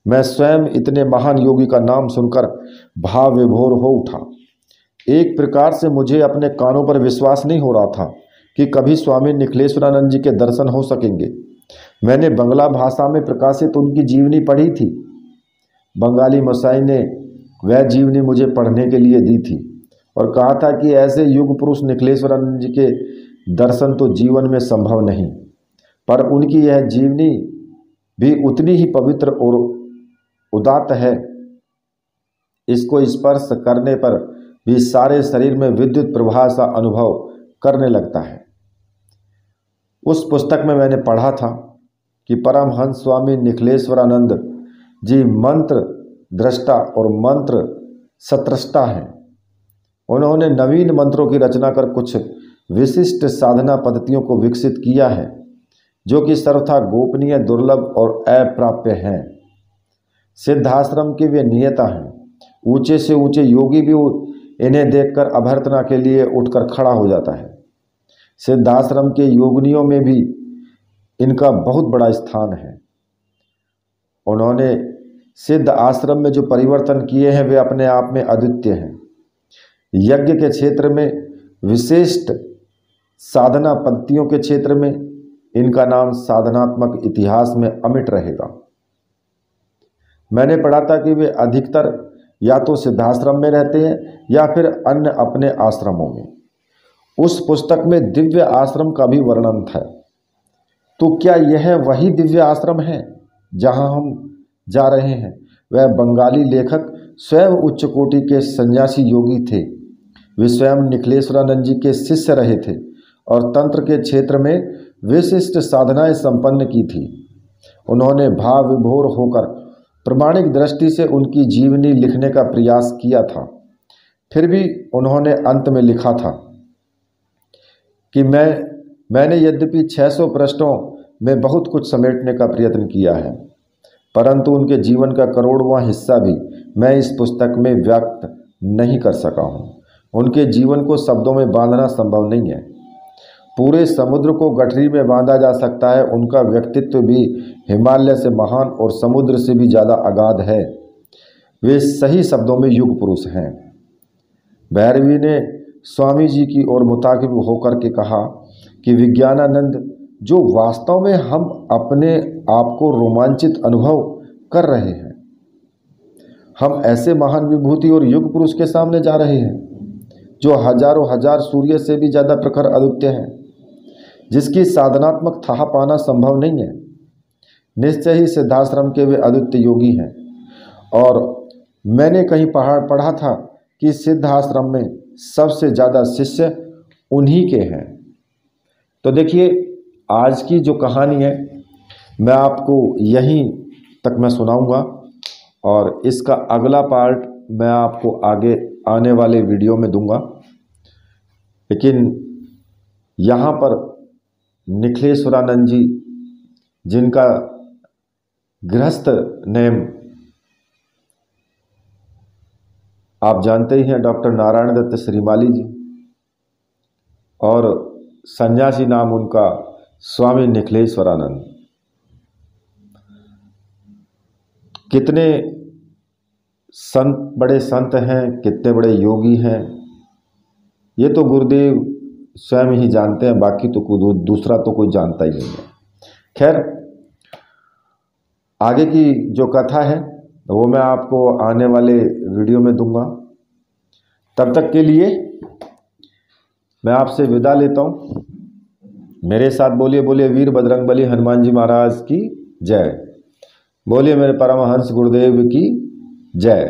मैं स्वयं इतने महान योगी का नाम सुनकर भाव विभोर हो उठा। एक प्रकार से मुझे अपने कानों पर विश्वास नहीं हो रहा था कि कभी स्वामी निखिलेश्वरानंद जी के दर्शन हो सकेंगे। मैंने बंगला भाषा में प्रकाशित उनकी जीवनी पढ़ी थी। बंगाली मसाई ने वह जीवनी मुझे पढ़ने के लिए दी थी और कहा था कि ऐसे युग पुरुष निखिलेश्वरानंद जी के दर्शन तो जीवन में संभव नहीं, पर उनकी यह जीवनी भी उतनी ही पवित्र और उदात्त है। इसको स्पर्श करने पर भी सारे शरीर में विद्युत प्रवाह सा अनुभव करने लगता है। उस पुस्तक में मैंने पढ़ा था कि परमहंस स्वामी निखिलेश्वरानंद जी मंत्र दृष्टा और मंत्र सत्रष्टा हैं। उन्होंने नवीन मंत्रों की रचना कर कुछ विशिष्ट साधना पद्धतियों को विकसित किया है जो कि सर्वथा गोपनीय, दुर्लभ और अप्राप्य हैं। सिद्धाश्रम के वे नियता हैं। ऊंचे से ऊंचे योगी भी इन्हें देखकर अभ्यर्थना के लिए उठकर खड़ा हो जाता है। सिद्धाश्रम के योगिनियों में भी इनका बहुत बड़ा स्थान है। उन्होंने सिद्ध आश्रम में जो परिवर्तन किए हैं वे अपने आप में अद्वितीय हैं। यज्ञ के क्षेत्र में, विशिष्ट साधना पद्धतियों के क्षेत्र में इनका नाम साधनात्मक इतिहास में अमिट रहेगा। मैंने पढ़ा था कि वे अधिकतर या तो सिद्धाश्रम में रहते हैं या फिर अन्य अपने आश्रमों में। उस पुस्तक में दिव्य आश्रम का भी वर्णन था। तो क्या यह वही दिव्य आश्रम है जहां हम जा रहे हैं? वह बंगाली लेखक स्वयं उच्च कोटि के सन्यासी योगी थे। वे स्वयं निखिलेश्वरानंद जी के शिष्य रहे थे और तंत्र के क्षेत्र में विशिष्ट साधनाएं संपन्न की थी। उन्होंने भाव विभोर होकर प्रमाणिक दृष्टि से उनकी जीवनी लिखने का प्रयास किया था। फिर भी उन्होंने अंत में लिखा था कि मैंने यद्यपि 600 पृष्ठों में बहुत कुछ समेटने का प्रयत्न किया है, परंतु उनके जीवन का करोड़वां हिस्सा भी मैं इस पुस्तक में व्यक्त नहीं कर सका हूँ। उनके जीवन को शब्दों में बांधना संभव नहीं है। पूरे समुद्र को गठरी में बांधा जा सकता है। उनका व्यक्तित्व भी हिमालय से महान और समुद्र से भी ज़्यादा अगाध है। वे सही शब्दों में युग पुरुष हैं। भैरवी ने स्वामी जी की ओर मुताकिब होकर के कहा कि विज्ञानानंद, जो वास्तव में हम अपने आप को रोमांचित अनुभव कर रहे हैं, हम ऐसे महान विभूति और युग पुरुष के सामने जा रहे हैं जो हजारों हजार सूर्य से भी ज़्यादा प्रखर अद्वितीय है, जिसकी साधनात्मक था पाना संभव नहीं है। निश्चय ही सिद्धाश्रम के वे अद्वितीय योगी हैं। और मैंने कहीं पढ़ा था कि सिद्धाश्रम में सबसे ज़्यादा शिष्य उन्हीं के हैं। तो देखिए, आज की जो कहानी है मैं आपको यहीं तक मैं सुनाऊंगा, और इसका अगला पार्ट मैं आपको आगे आने वाले वीडियो में दूंगा। लेकिन यहाँ पर निखिलेश्वरानंद जी, जिनका गृहस्थ नेम आप जानते ही हैं, डॉक्टर नारायण दत्त श्रीमाली जी, और सन्यासी नाम उनका स्वामी निखिलेश्वरानंद। कितने संत, बड़े संत हैं, कितने बड़े योगी हैं, ये तो गुरुदेव स्वयं ही जानते हैं, बाकी तो दूसरा तो कोई जानता ही नहीं है। खैर, आगे की जो कथा है वो मैं आपको आने वाले वीडियो में दूंगा। तब तक के लिए मैं आपसे विदा लेता हूँ। मेरे साथ बोलिए बोलिए वीर बजरंगबली हनुमान जी महाराज की जय। बोलिए मेरे परमहंस गुरुदेव की जय।